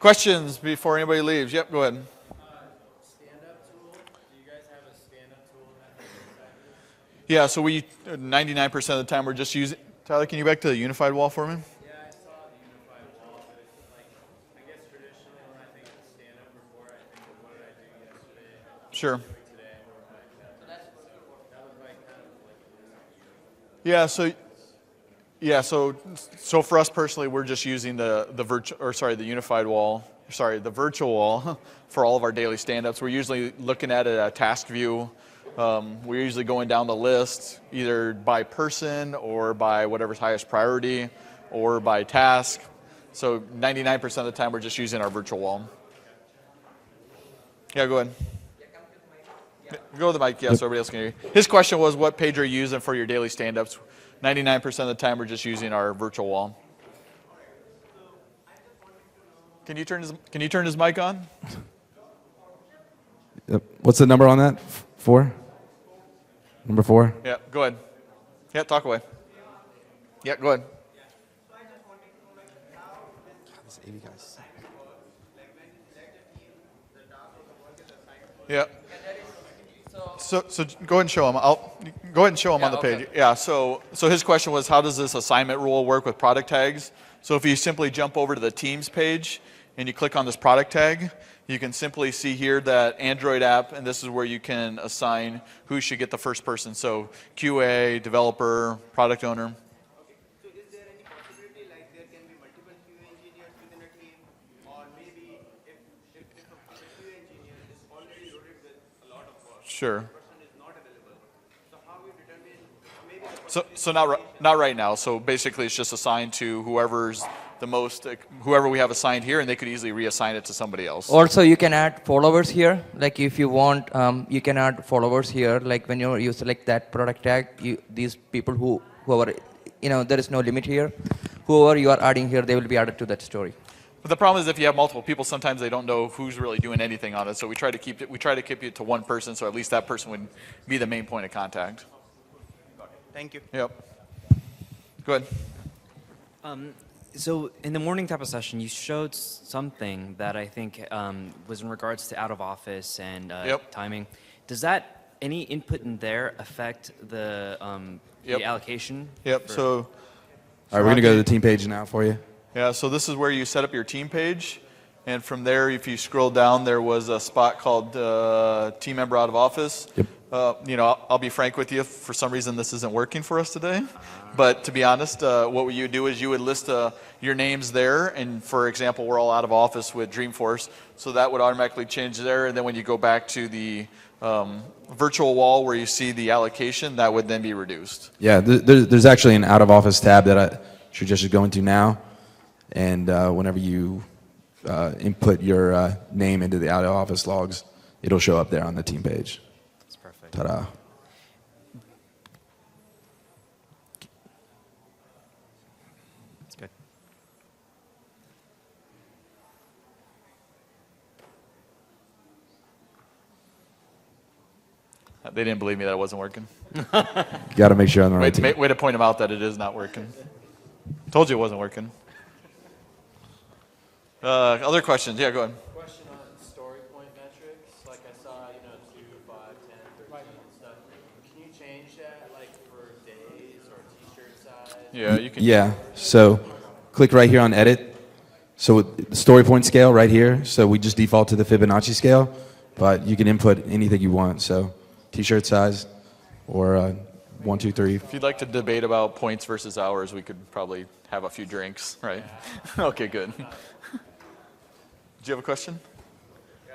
Questions before anybody leaves? Yep, go ahead. Stand-up tool. Do you guys have a stand-up tool? Yeah, so we 99% of the time we're just using. Tyler, can you back to the unified wall for me? Yeah, I saw the unified wall, but it's like, I guess traditionally when I think of stand-up report, I think of what did I do yesterday, Sure. today, or like that. So that was like kind of like. So for us personally, we're just using the unified wall, the virtual wall for all of our daily stand-ups. We're usually looking at it at a task view. We're usually going down the list either by person or by whatever's highest priority or by task. So 99% of the time we're just using our virtual wall. Yeah, go ahead. Go to the mic, yeah, so everybody else can hear you. His question was, what page are you using for your daily stand-ups? 99% of the time we're just using our virtual wall. Can you turn his mic on? Yep. What's the number on that? 4? Number 4? Yeah, go ahead. Yeah, talk away. Yeah, go ahead. Yeah. So go ahead and show him. Go ahead and show him on the page. Yeah. So his question was, how does this assignment rule work with product tags? So if you simply jump over to the Teams page and you click on this product tag, you can simply see here that Android app, and this is where you can assign who should get the first person. So QA, developer, product owner. Okay. So is there any possibility like there can be multiple QA engineers within a team, or maybe if a QA engineer is already loaded with a lot of work, Sure. the person is not available. So how we determine maybe the So not right now. So basically, it's just assigned to whoever we have assigned here, and they could easily reassign it to somebody else. Also, you can add followers here. Like if you want, you can add followers here. Like when you select that product tag, these people who are, there is no limit here. whoever you are adding here, they will be added to that story. But the problem is if you have multiple people, sometimes they don't know who's really doing anything on it. So we try to keep it to one person, so at least that person would be the main point of contact. Thank you. Yep. Go ahead. So in the morning type of session, you showed something that I think was in regards to out of office and Yep. timing. Does that any input in there affect the Yep. allocation? Yep. So, All right, we're going to go to the team page now for you. yeah, so this is where you set up your team page. And from there, if you scroll down, there was a spot called Team Member Out of Office. Yep. I'll be frank with you. For some reason, this isn't working for us today. But to be honest, what you would do is you would list your names there. And for example, we're all out of office with Dreamforce. So that would automatically change there. And then when you go back to the virtual wall where you see the allocation, that would then be reduced. Yeah, there's actually an out of office tab that I should just go into now. And whenever you input your name into the out of office logs, it'll show up there on the team page. That's perfect. Ta-da. That's good. They didn't believe me that it wasn't working. You got to make sure on the right team. Way to point them out that it is not working. Told you it wasn't working. Other questions? Yeah, go ahead. Question on story point metrics. Like I saw, 2, 5, 10, 13 and stuff. Can you change that, like for days or t-shirt size? Yeah, you can. Yeah, so click right here on edit. So the story point scale right here. So we just default to the Fibonacci scale, but you can input anything you want. So t-shirt size or 1, 2, 3. If you'd like to debate about points versus hours, we could probably have a few drinks, right? Okay, good. Do you have a question? Yeah,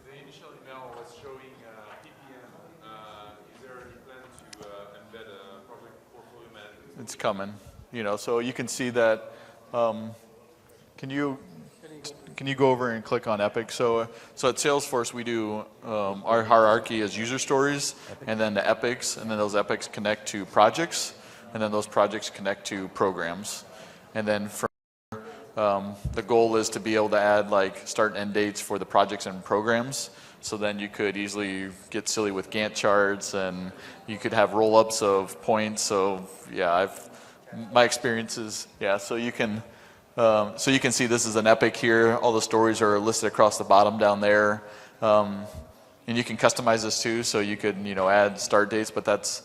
the initial email was showing PPM. Is there any plan to embed a project portfolio management? It's coming. So you can see that. Can you go over and click on Epic? So at Salesforce, we do our hierarchy is user stories, and then the epics, and then those epics connect to projects, and then those projects connect to programs, and then from the goal is to be able to add like start and end dates for the projects and programs. So then you could easily get silly with Gantt charts, and you could have roll-ups of points. So yeah, my experience is so you can see this is an epic here. All the stories are listed across the bottom down there, and you can customize this too. So you could add start dates, but that's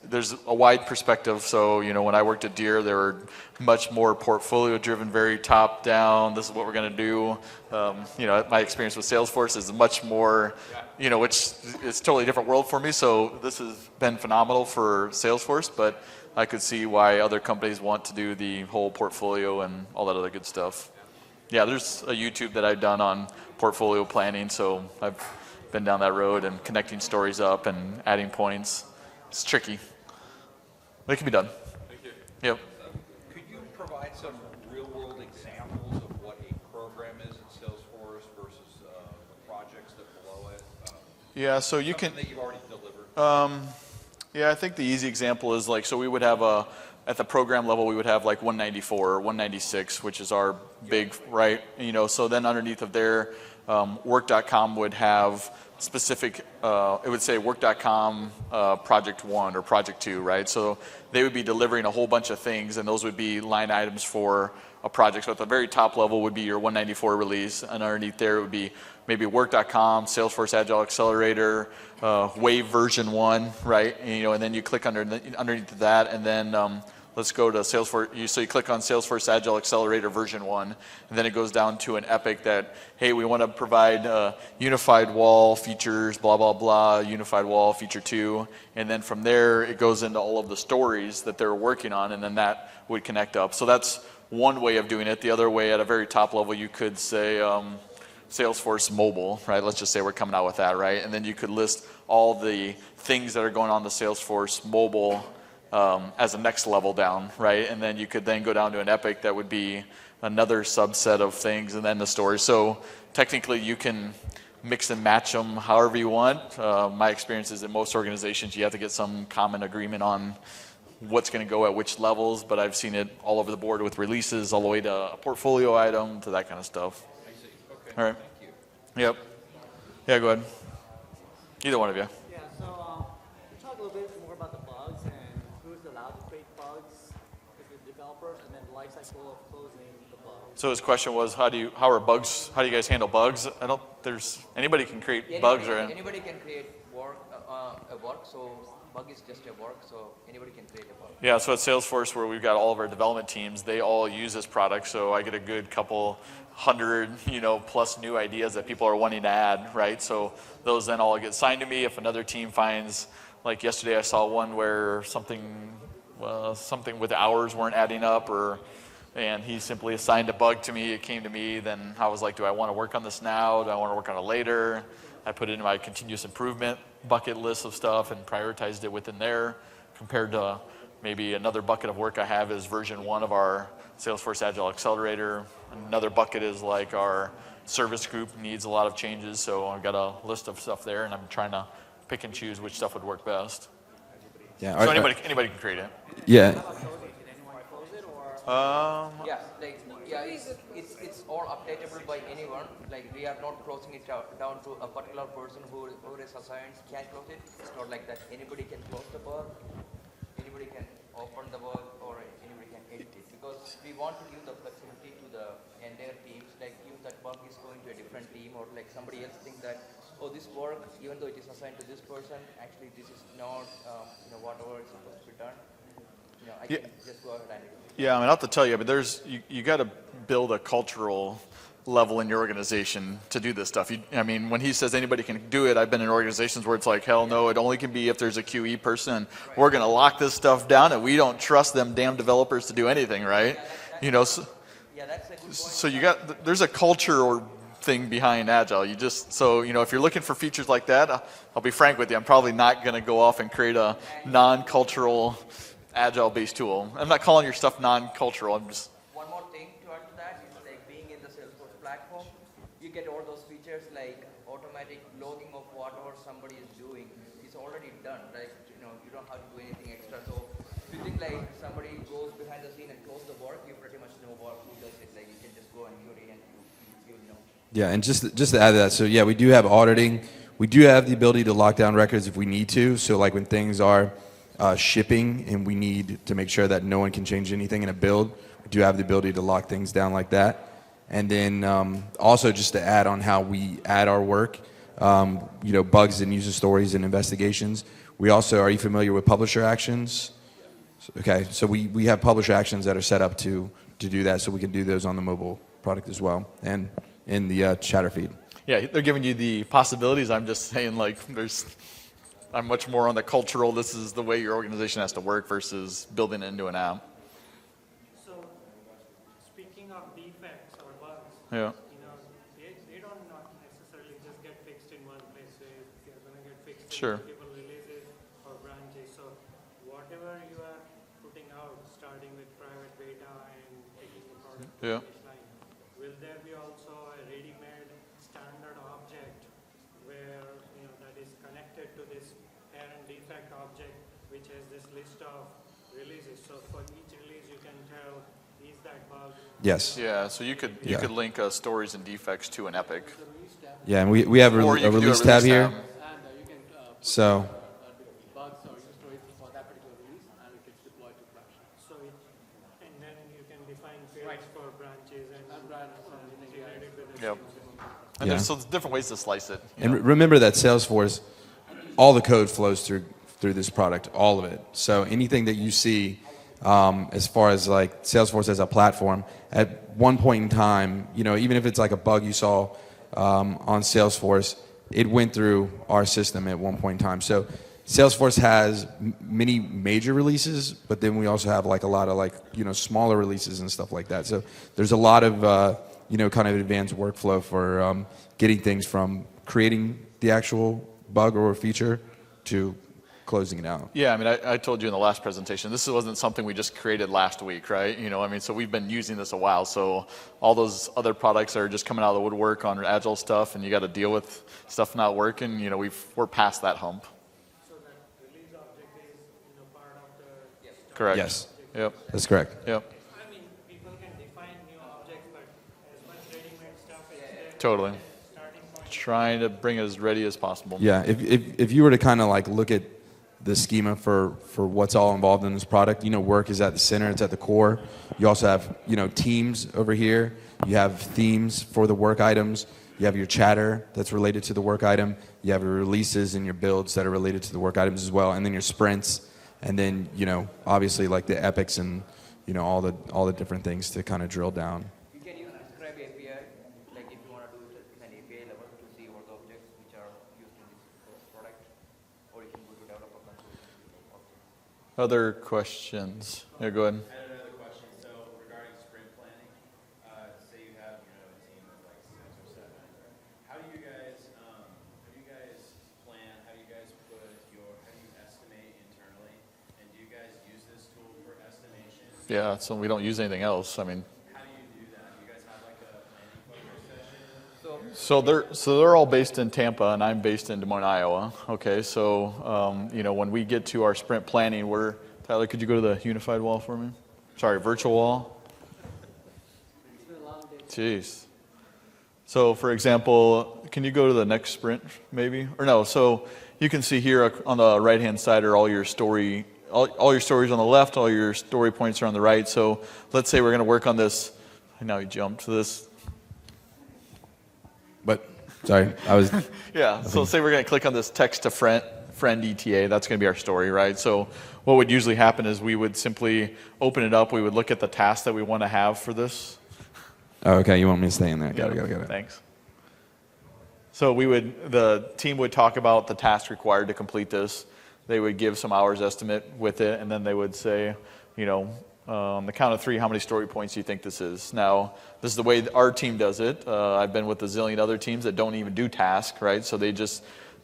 there's a wide perspective. So when I worked at Deere, they were much more portfolio driven, very top down. This is what we're going to do. My experience with Salesforce is much more, which is a totally different world for me. So this has been phenomenal for Salesforce, but I could see why other companies want to do the whole portfolio and all that other good stuff. Yeah, there's a YouTube that I've done on portfolio planning, so I've been down that road and connecting stories up and adding points. It's tricky, but it can be done. Thank you. Yep. Could you provide some real-world examples of what a program is in Salesforce versus the projects that below it? Yeah, so you can. Something that you've already delivered. Yeah, I think the easy example is like, so we would have at the program level, we would have like 194 or 196, which is our big, right? So then underneath of there, work.com would have specific, it would say work.com project 1 or project 2, right? So they would be delivering a whole bunch of things, and those would be line items for a project. So at the very top level would be your 194 release, and underneath there would be maybe work.com, Salesforce Agile Accelerator, Wave version 1, right? And then you click underneath that, and then let's go to Salesforce. So you click on Salesforce Agile Accelerator version 1, and then it goes down to an epic that, hey, we want to provide unified wall features, blah, blah, blah, unified wall feature 2. And then from there, it goes into all of the stories that they're working on, and then that would connect up. So that's one way of doing it. The other way, at a very top level, you could say Salesforce mobile, right? Let's just say we're coming out with that, right? And then you could list all the things that are going on the Salesforce mobile as a next level down, right? And then you could then go down to an epic that would be another subset of things, and then the story. So technically you can mix and match them however you want. My experience is in most organizations you have to get some common agreement on what's going to go at which levels, but I've seen it all over the board with releases, all the way to a portfolio item to that kind of stuff. I see. Okay. All right. Thank you. Yep. Yeah, go ahead. Either one of you. Yeah, so we talk a little bit more about the bugs and who's allowed to create bugs as a developer, and then the life cycle of closing the bug. So his question was, how do you guys handle bugs? Anybody can create bugs, or Anybody can create a work, so bug is just a work, so anybody can create a bug. yeah. So at Salesforce, where we've got all of our development teams, they all use this product. So I get a good couple hundred, plus new ideas that people are wanting to add, right? So those then all get signed to me. If another team finds, like yesterday, I saw one where something with hours weren't adding up, and he simply assigned a bug to me. It came to me. Then I was like, do I want to work on this now? Do I want to work on it later? I put it in my continuous improvement bucket list of stuff and prioritized it within there, compared to maybe another bucket of work I have is version 1 of our Salesforce Agile Accelerator. Another bucket is like our service group needs a lot of changes, so I've got a list of stuff there, and I'm trying to pick and choose which stuff would work best. Yeah. So anybody can create it. Yeah. It's all updatable by anyone. Like, we are not closing it down to a particular person who is assigned can close it. It's not like that. Anybody can close the bug, anybody can open the bug, or anybody can edit it. Because we want to give the flexibility to the entire teams. Like, if that bug is going to a different team, or like somebody else think that, oh, this work, even though it is assigned to this person, actually this is not, whatever is supposed to be done. I can just go ahead and do it. Yeah, I mean, I'll have to tell you, but you got to build a cultural level in your organization to do this stuff. When he says anybody can do it, I've been in organizations where it's like, hell no, it only can be if there's a QE person. We're going to lock this stuff down, and we don't trust them damn developers to do anything, right? That's a good point. So there's a culture or thing behind Agile. If you're looking for features like that, I'll be frank with you, I'm probably not going to go off and create a non-cultural Agile-based tool. I'm not calling your stuff non-cultural. I'm just. One more thing to add to that is like being in the Salesforce platform, you get all those features like automatic logging of whatever somebody is doing. It's already done. Like, you don't have to do anything extra. So if you think like somebody goes behind the scene and close the work, you pretty much know who does it. Like, you can just go and query and you'll know. Yeah, and just to add to that, so yeah, we do have auditing. We do have the ability to lock down records if we need to. So like when things are shipping and we need to make sure that no one can change anything in a build, we do have the ability to lock things down like that. And then also just to add on how we add our work, bugs and user stories and investigations. We also, are you familiar with publisher actions? Okay, so we have publisher actions that are set up to do that, so we can do those on the mobile product as well and in the chatter feed. Yeah, they're giving you the possibilities. I'm just saying, like, I'm much more on the cultural, this is the way your organization has to work versus building it into an app. So, speaking of defects or bugs, Yeah. they don't not necessarily just get fixed in one place. They're going to get fixed Sure. in multiple releases or branches. So, whatever you are putting out, starting with private beta and taking the product to Yeah. the finish line, will there be also a ready-made standard object where that is connected to this parent defect object, which has this list of releases? So for each release, you can tell, is that bug? Yes. Yeah, so you could link stories and defects to an epic. Yeah, and we have a Or you could do release tab here. And you can So bugs or user stories for that particular release, and it gets deployed to production. And then you can define fields for branches and integrate it with the Yep. systems. And there's different ways to slice it. And remember that Salesforce, all the code flows through this product, all of it. So anything that you see as far as like Salesforce as a platform, at one point in time, even if it's like a bug you saw on Salesforce, it went through our system at one point in time. So Salesforce has many major releases, but then we also have like a lot of smaller releases and stuff like that. So there's a lot of kind of advanced workflow for getting things from creating the actual bug or feature to closing it out. Yeah, I mean, I told you in the last presentation, this wasn't something we just created last week, right? So we've been using this a while. So all those other products are just coming out of the woodwork on Agile stuff, and you got to deal with stuff not working. We're past that hump. So that release object is part of the Correct. Yes. Yep. That's correct. Yep. I mean, people can define new objects, but as much ready-made stuff is there. Totally. Starting point. Trying to bring it as ready as possible. Yeah, if you were to kind of like look at the schema for what's all involved in this product, work is at the center, it's at the core. You also have, teams over here. You have themes for the work items. You have your chatter that's related to the work item. You have your releases and your builds that are related to the work items as well. And then your sprints. And then, obviously like the epics and, all the different things to kind of drill down. You can use describe API, like if you want to do it in an API level to see what the objects which are used in this product, or you can go to developer console. Other questions? Yeah, go ahead. I had another question. So regarding sprint planning, say you have a team of like 6 or 7. How do you guys plan? How do you guys how do you estimate internally? And do you guys use this tool for estimation? Yeah, so we don't use anything else. I mean, How do you do that? Do you guys have like a planning focus session? so they're all based in Tampa, and I'm based in Des Moines, Iowa. Okay, so when we get to our sprint planning, Tyler, could you go to the unified wall for me? Sorry, virtual wall. Jeez. So, for example, can you go to the next sprint, maybe? Or no, so you can see here on the right-hand side are all your stories on the left, all your story points are on the right. So let's say we're going to work on this. Now you jumped to this. But, sorry, I was... Yeah, so say we're going to click on this text to friend ETA. That's going to be our story, right? So what would usually happen is we would simply open it up. We would look at the task that we want to have for this. Oh, okay, you want me to stay in there. Got it. Thanks. So the team would talk about the task required to complete this. They would give some hours estimate with it, and then they would say, on the count of 3, how many story points do you think this is? Now, this is the way our team does it. I've been with a zillion other teams that don't even do task, right? So they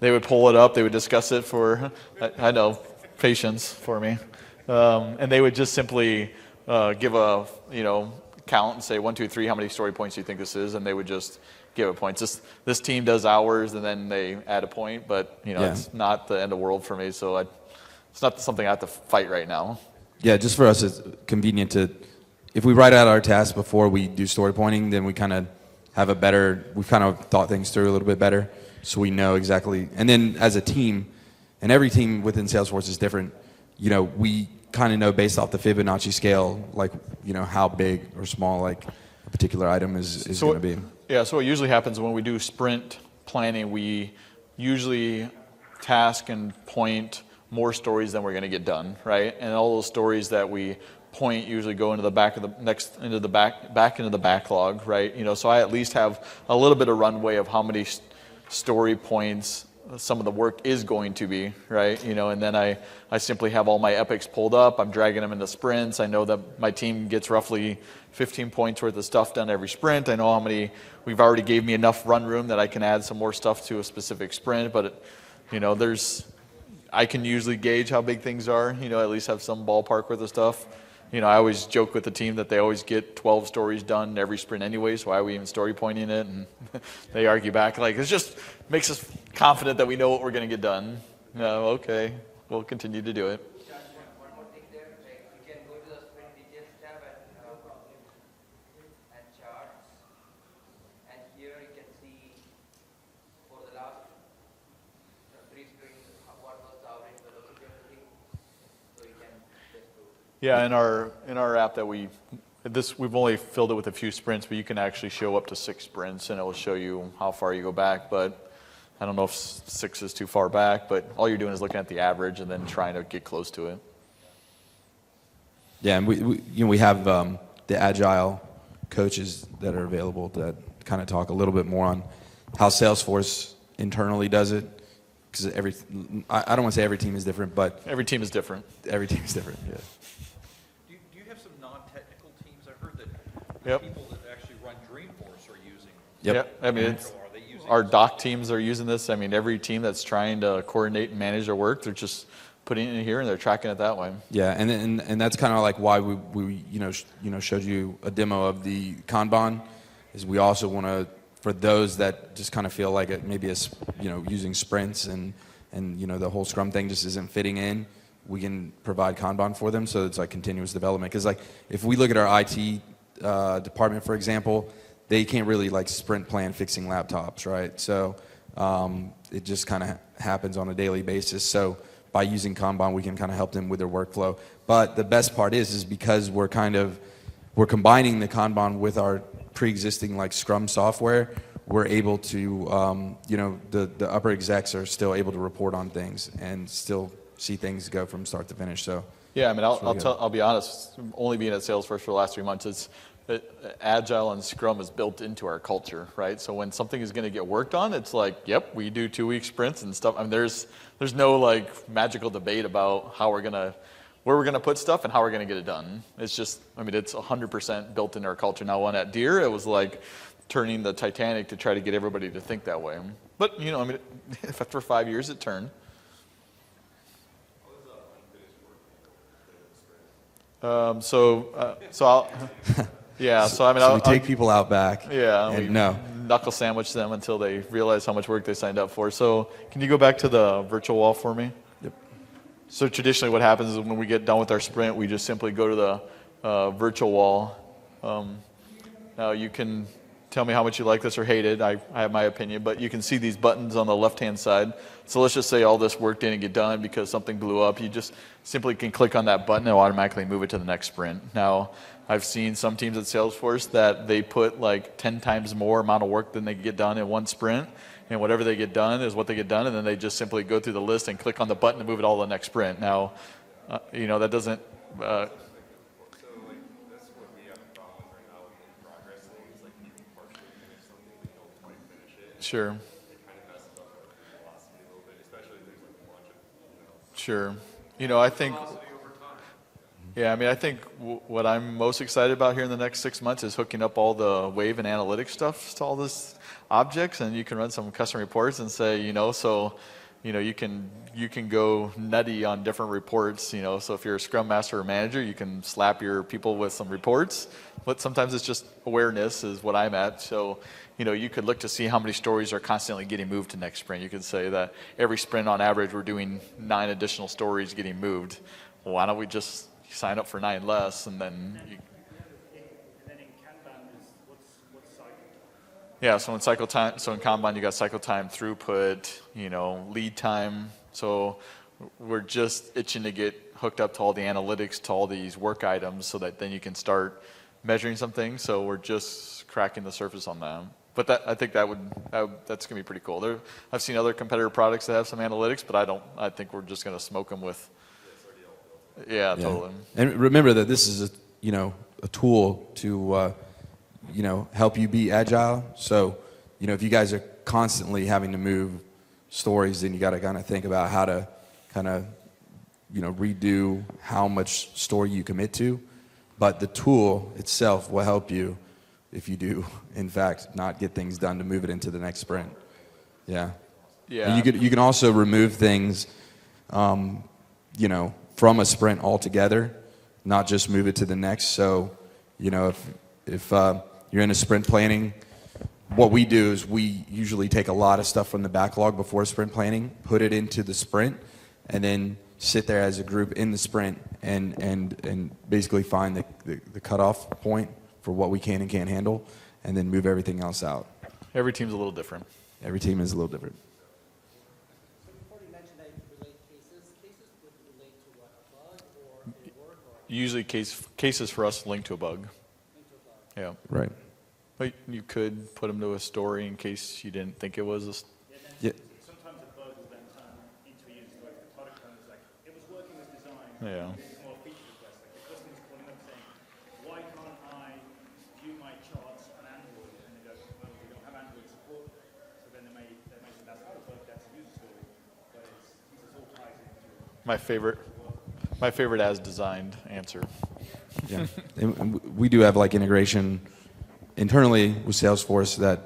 would pull it up, they would discuss it for, I know, patience for me. And they would just simply give a, count and say 1, 2, 3, how many story points do you think this is? And they would just give it points. This team does hours and then they add a point, but it's not the end of the world for me, so it's not something I have to fight right now. Yeah, just for us, it's convenient if we write out our tasks before we do story pointing, then we kind of we've kind of thought things through a little bit better, so we know exactly. And then as a team, and every team within Salesforce is different, we kind of know based off the Fibonacci scale, like, how big or small, like, a particular item is going to be. Yeah, so what usually happens when we do sprint planning, we usually task and point more stories than we're going to get done, right? And all those stories that we point usually go into the back of into the backlog, right? So I at least have a little bit of runway of how many story points some of the work is going to be, right? And then I simply have all my epics pulled up. I'm dragging them into sprints. I know that my team gets roughly 15 points worth of stuff done every sprint. I know how many, we've already gave me enough run room that I can add some more stuff to a specific sprint, but I can usually gauge how big things are, at least have some ballpark worth of stuff. I always joke with the team that they always get 12 stories done every sprint anyway, so why are we even story pointing it? And they argue back, like, it just makes us confident that we know what we're going to get done. No, okay, we'll continue to do it. One more thing there, you can go to the sprint details tab and charts, and here you can see for the last 3 sprints what was the average velocity of the thing, so you can just do. Yeah, in our app that we've only filled it with a few sprints, but you can actually show up to 6 sprints, and it will show you how far you go back. But I don't know if 6 is too far back, but all you're doing is looking at the average and then trying to get close to it. Yeah, and we have the Agile coaches that are available that kind of talk a little bit more on how Salesforce internally does it. Because I don't want to say every team is different, but every team is different. Every team is different. Yeah. Do you have some non-technical teams? I heard that Yep. people that actually run Dreamforce are using. Yep. I mean, our doc teams are using this. I mean, every team that's trying to coordinate and manage their work, they're just putting it in here and they're tracking it that way. Yeah, and that's kind of like why we showed you a demo of the Kanban, is we also want to, for those that just kind of feel like it maybe using sprints and the whole Scrum thing just isn't fitting in, we can provide Kanban for them, so it's like continuous development. Because like if we look at our IT department, for example, they can't really like sprint plan fixing laptops, right? So it just kind of happens on a daily basis. So by using Kanban, we can kind of help them with their workflow. But the best part is because we're combining the Kanban with our pre-existing like Scrum software, we're able to, the upper execs are still able to report on things and still see things go from start to finish. So yeah, I mean, I'll be honest. Only being at Salesforce for the last 3 months, Agile and Scrum is built into our culture, right? So when something is going to get worked on, it's like, yep, we do 2-week sprints and stuff. I mean, there's no like magical debate about where we're gonna put stuff and how we're gonna get it done. It's just, I mean, it's 100% built into our culture. Now, when at Deere, it was like turning the Titanic to try to get everybody to think that way. But I mean, after 5 years, it turned. So I'll. Yeah, so I mean, so we take people out back. Yeah, and we no. knuckle sandwich them until they realize how much work they signed up for. So can you go back to the virtual wall for me? Yep. So traditionally what happens is when we get done with our sprint, we just simply go to the virtual wall. Now you can tell me how much you like this or hate it. I have my opinion, but you can see these buttons on the left-hand side. So let's just say all this work didn't get done because something blew up. You just simply can click on that button and it'll automatically move it to the next sprint. Now, I've seen some teams at Salesforce that they put like 10 times more amount of work than they get done in one sprint, and whatever they get done is what they get done, and then they just simply go through the list and click on the button to move it all to the next sprint. Now, that doesn't... Sure. Sure. I think... Yeah, I mean, I think what I'm most excited about here in the next 6 months is hooking up all the Wave and analytics stuff to all this objects, and you can run some custom reports and say, you can go nutty on different reports. So if you're a Scrum Master or manager, you can slap your people with some reports. But sometimes it's just awareness is what I'm at. So you could look to see how many stories are constantly getting moved to next sprint. You could say that every sprint on average we're doing 9 additional stories getting moved. Well, why don't we just sign up for 9 less, and then And then in Kanban is what's cycle? Yeah, so in Kanban you got cycle time, throughput, lead time. So we're just itching to get hooked up to all the analytics, to all these work items, so that then you can start measuring some things. So we're just cracking the surface on that. But I think that's gonna be pretty cool. I've seen other competitor products that have some analytics, but I think we're just gonna smoke them with. Yeah, totally. And remember that this is a tool to help you be agile. So if you guys are constantly having to move stories, then you got to kind of think about how to kind of redo how much story you commit to. But the tool itself will help you if you do in fact not get things done to move it into the next sprint. Yeah. Yeah. And you can also remove things from a sprint altogether, not just move it to the next. So, if you're in a sprint planning, what we do is we usually take a lot of stuff from the backlog before sprint planning, put it into the sprint, and then sit there as a group in the sprint and basically find the cutoff point for what we can and can't handle, and then move everything else out. Every team's a little different. Every team is a little different. Usually cases for us link to a bug. Yeah. Right. But you could put them to a story in case you didn't think it was Yeah. Sometimes a bug will then turn into a user story. The product owner's like, it was working as designed. Yeah. It's more feature request. Like the customer's calling up saying, why can't I view my charts on Android? And they go, well, we don't have Android support. So then they may say that's not a bug, that's a user story. But it's all ties into my favorite as designed answer. Yeah. And we do have like integration internally with Salesforce that,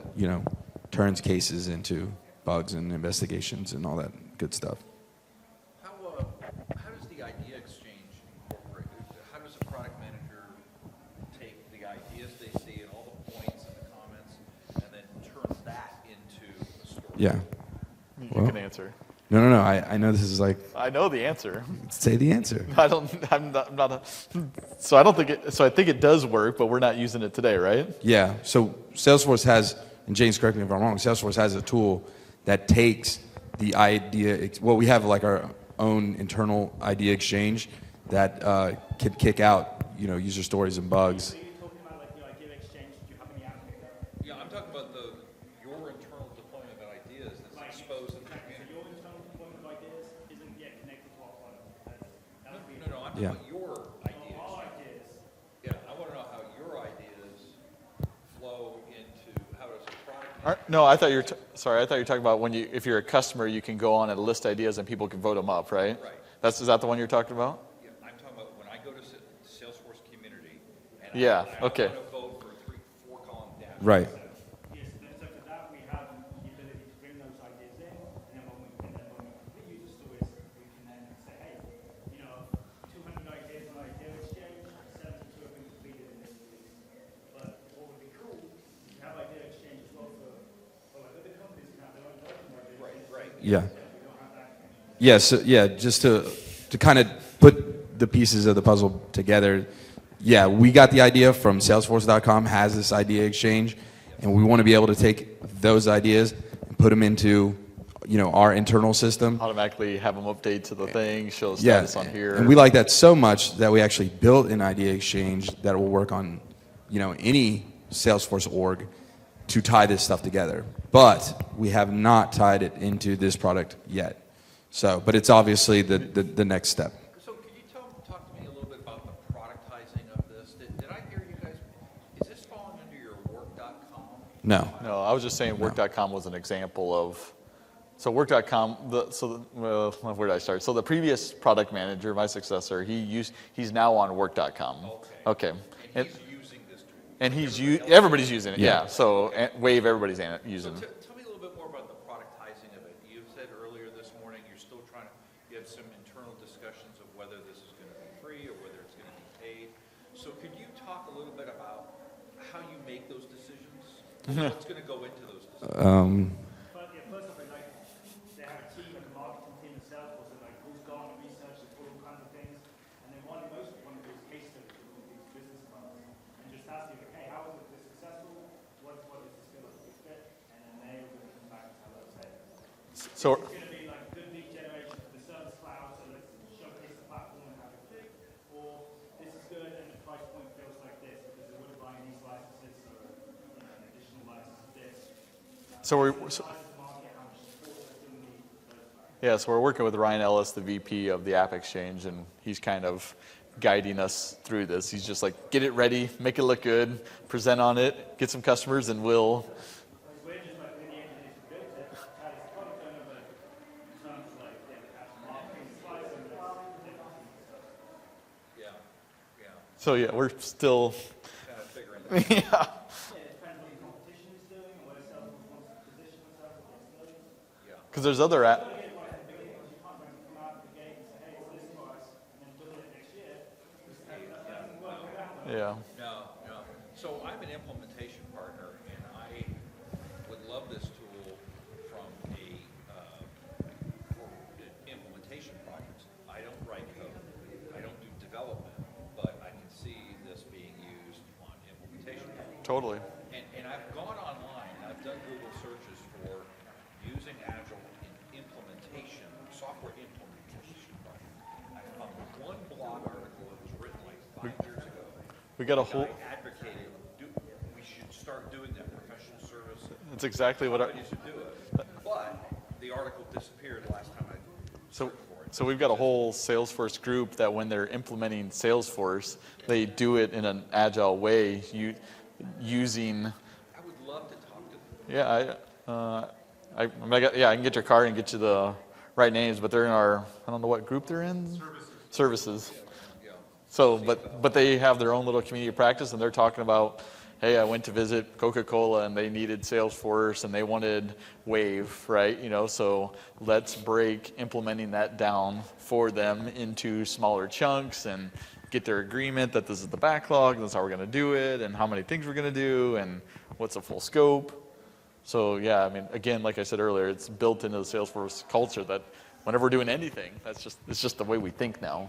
turns cases into bugs and investigations and all that good stuff. How does the idea exchange incorporate? How does a product manager take the ideas they see and all the points and the comments and then turn that into a story? Yeah. You can answer. No. I know this is like, I know the answer. say the answer. I'm not so I don't think it, so I think it does work, but we're not using it today, right? Yeah. So Salesforce has, and James, correct me if I'm wrong, Salesforce has a tool that takes the idea, well, we have like our own internal idea exchange that can kick out, user stories and bugs. Are you talking about like the idea exchange? Do you have any app? Yeah, I'm talking about your internal deployment of ideas that's exposed in the So community. your internal deployment of ideas isn't yet connected to our product. That would be No, I'm talking Yeah. about your ideas. our ideas. Yeah, I want to know how your ideas flow into, how does a product No, I thought you were sorry. I thought you were talking about if you're a customer, you can go on and list ideas and people can vote them up, right? Right. Is that the one you're talking about? Yeah, I'm talking about when I go to Salesforce community and Yeah, I okay. want to vote for 3-4 column dashboard. Right. Yes, and so for that we have the ability to bring those ideas in, and then when we complete user stories, we can then say, hey, 200 ideas on idea exchange, 72 have been completed in this release. But what would be cool is to have idea exchange as well for like other companies can have their own version of idea exchange. Right. Yeah. Just to kind of put the pieces of the puzzle together. Yeah, we got the idea from Salesforce.com has this idea exchange, and we want to be able to take those ideas and put them into, our internal system. Automatically have them update to the thing, show the Yeah, status on here. and we like that so much that we actually built an idea exchange that will work on, any Salesforce org to tie this stuff together. But we have not tied it into this product yet. So, but it's obviously the next step. So could you talk to me a little bit about the productizing of this? Did I hear you guys, is this falling under your work.com? No. No, I was just saying work.com was an example of, so work.com, where did I start? So the previous product manager, my successor, he's now on work.com. Okay. And he's using this tool. And everybody's using it, Yeah. yeah. So Wave, everybody's using it. Tell me a little bit more about the productizing of it. You said earlier this morning you're still trying to, you have some internal discussions of whether this is going to be free or whether it's going to be paid. So could you talk a little bit about how you make those decisions? What's going to go into those decisions? But yeah, first off, like they have a team, like a marketing team in Salesforce, and like who's gone and researched and all kinds of things. And then most want to do is case studies with all these business models and just ask you, like, hey, how was it successful? What is this going to fit? And then they will come back and tell us, hey, So it's going to be like good lead generation for the service cloud, so let's showcase the platform and have it fit. Or this is good and the price point feels like this because they wouldn't buy these licenses or an additional license of this. So we're working with Ryan Ellis, the VP of the App Exchange, and he's kind of guiding us through this. He's just like, get it ready, make it look good, present on it, get some customers, and we'll. So yeah, we're still. Kind of figuring that out. Yeah. Because there's other Yeah. No. So I'm an implementation partner, and I would love this tool from for implementation projects. I don't write code. I don't do development, but I can see this being used on implementation projects. Totally. And I've gone online, and I've done Google searches for using Agile in implementation, software implementation projects. I found one blog article that was written like 5 years ago. We got a The whole. guy advocated we should start doing that professional service. That's exactly what. Somebody should do it. But the article disappeared last time I So, searched for it. so we've got a whole Salesforce group that when they're implementing Salesforce, they do it in an agile way, using. I would love to talk to them. Yeah, I can get your card and get you the right names, but they're in our. I don't know what group they're in. Services. Yeah. So, but they have their own little community practice, and they're talking about, hey, I went to visit Coca-Cola, and they needed Salesforce, and they wanted Wave, right? So let's break implementing that down for them into smaller chunks and get their agreement that this is the backlog, and that's how we're going to do it, and how many things we're going to do, and what's the full scope. So yeah, I mean, again, like I said earlier, it's built into the Salesforce culture that whenever we're doing anything, it's just the way we think now.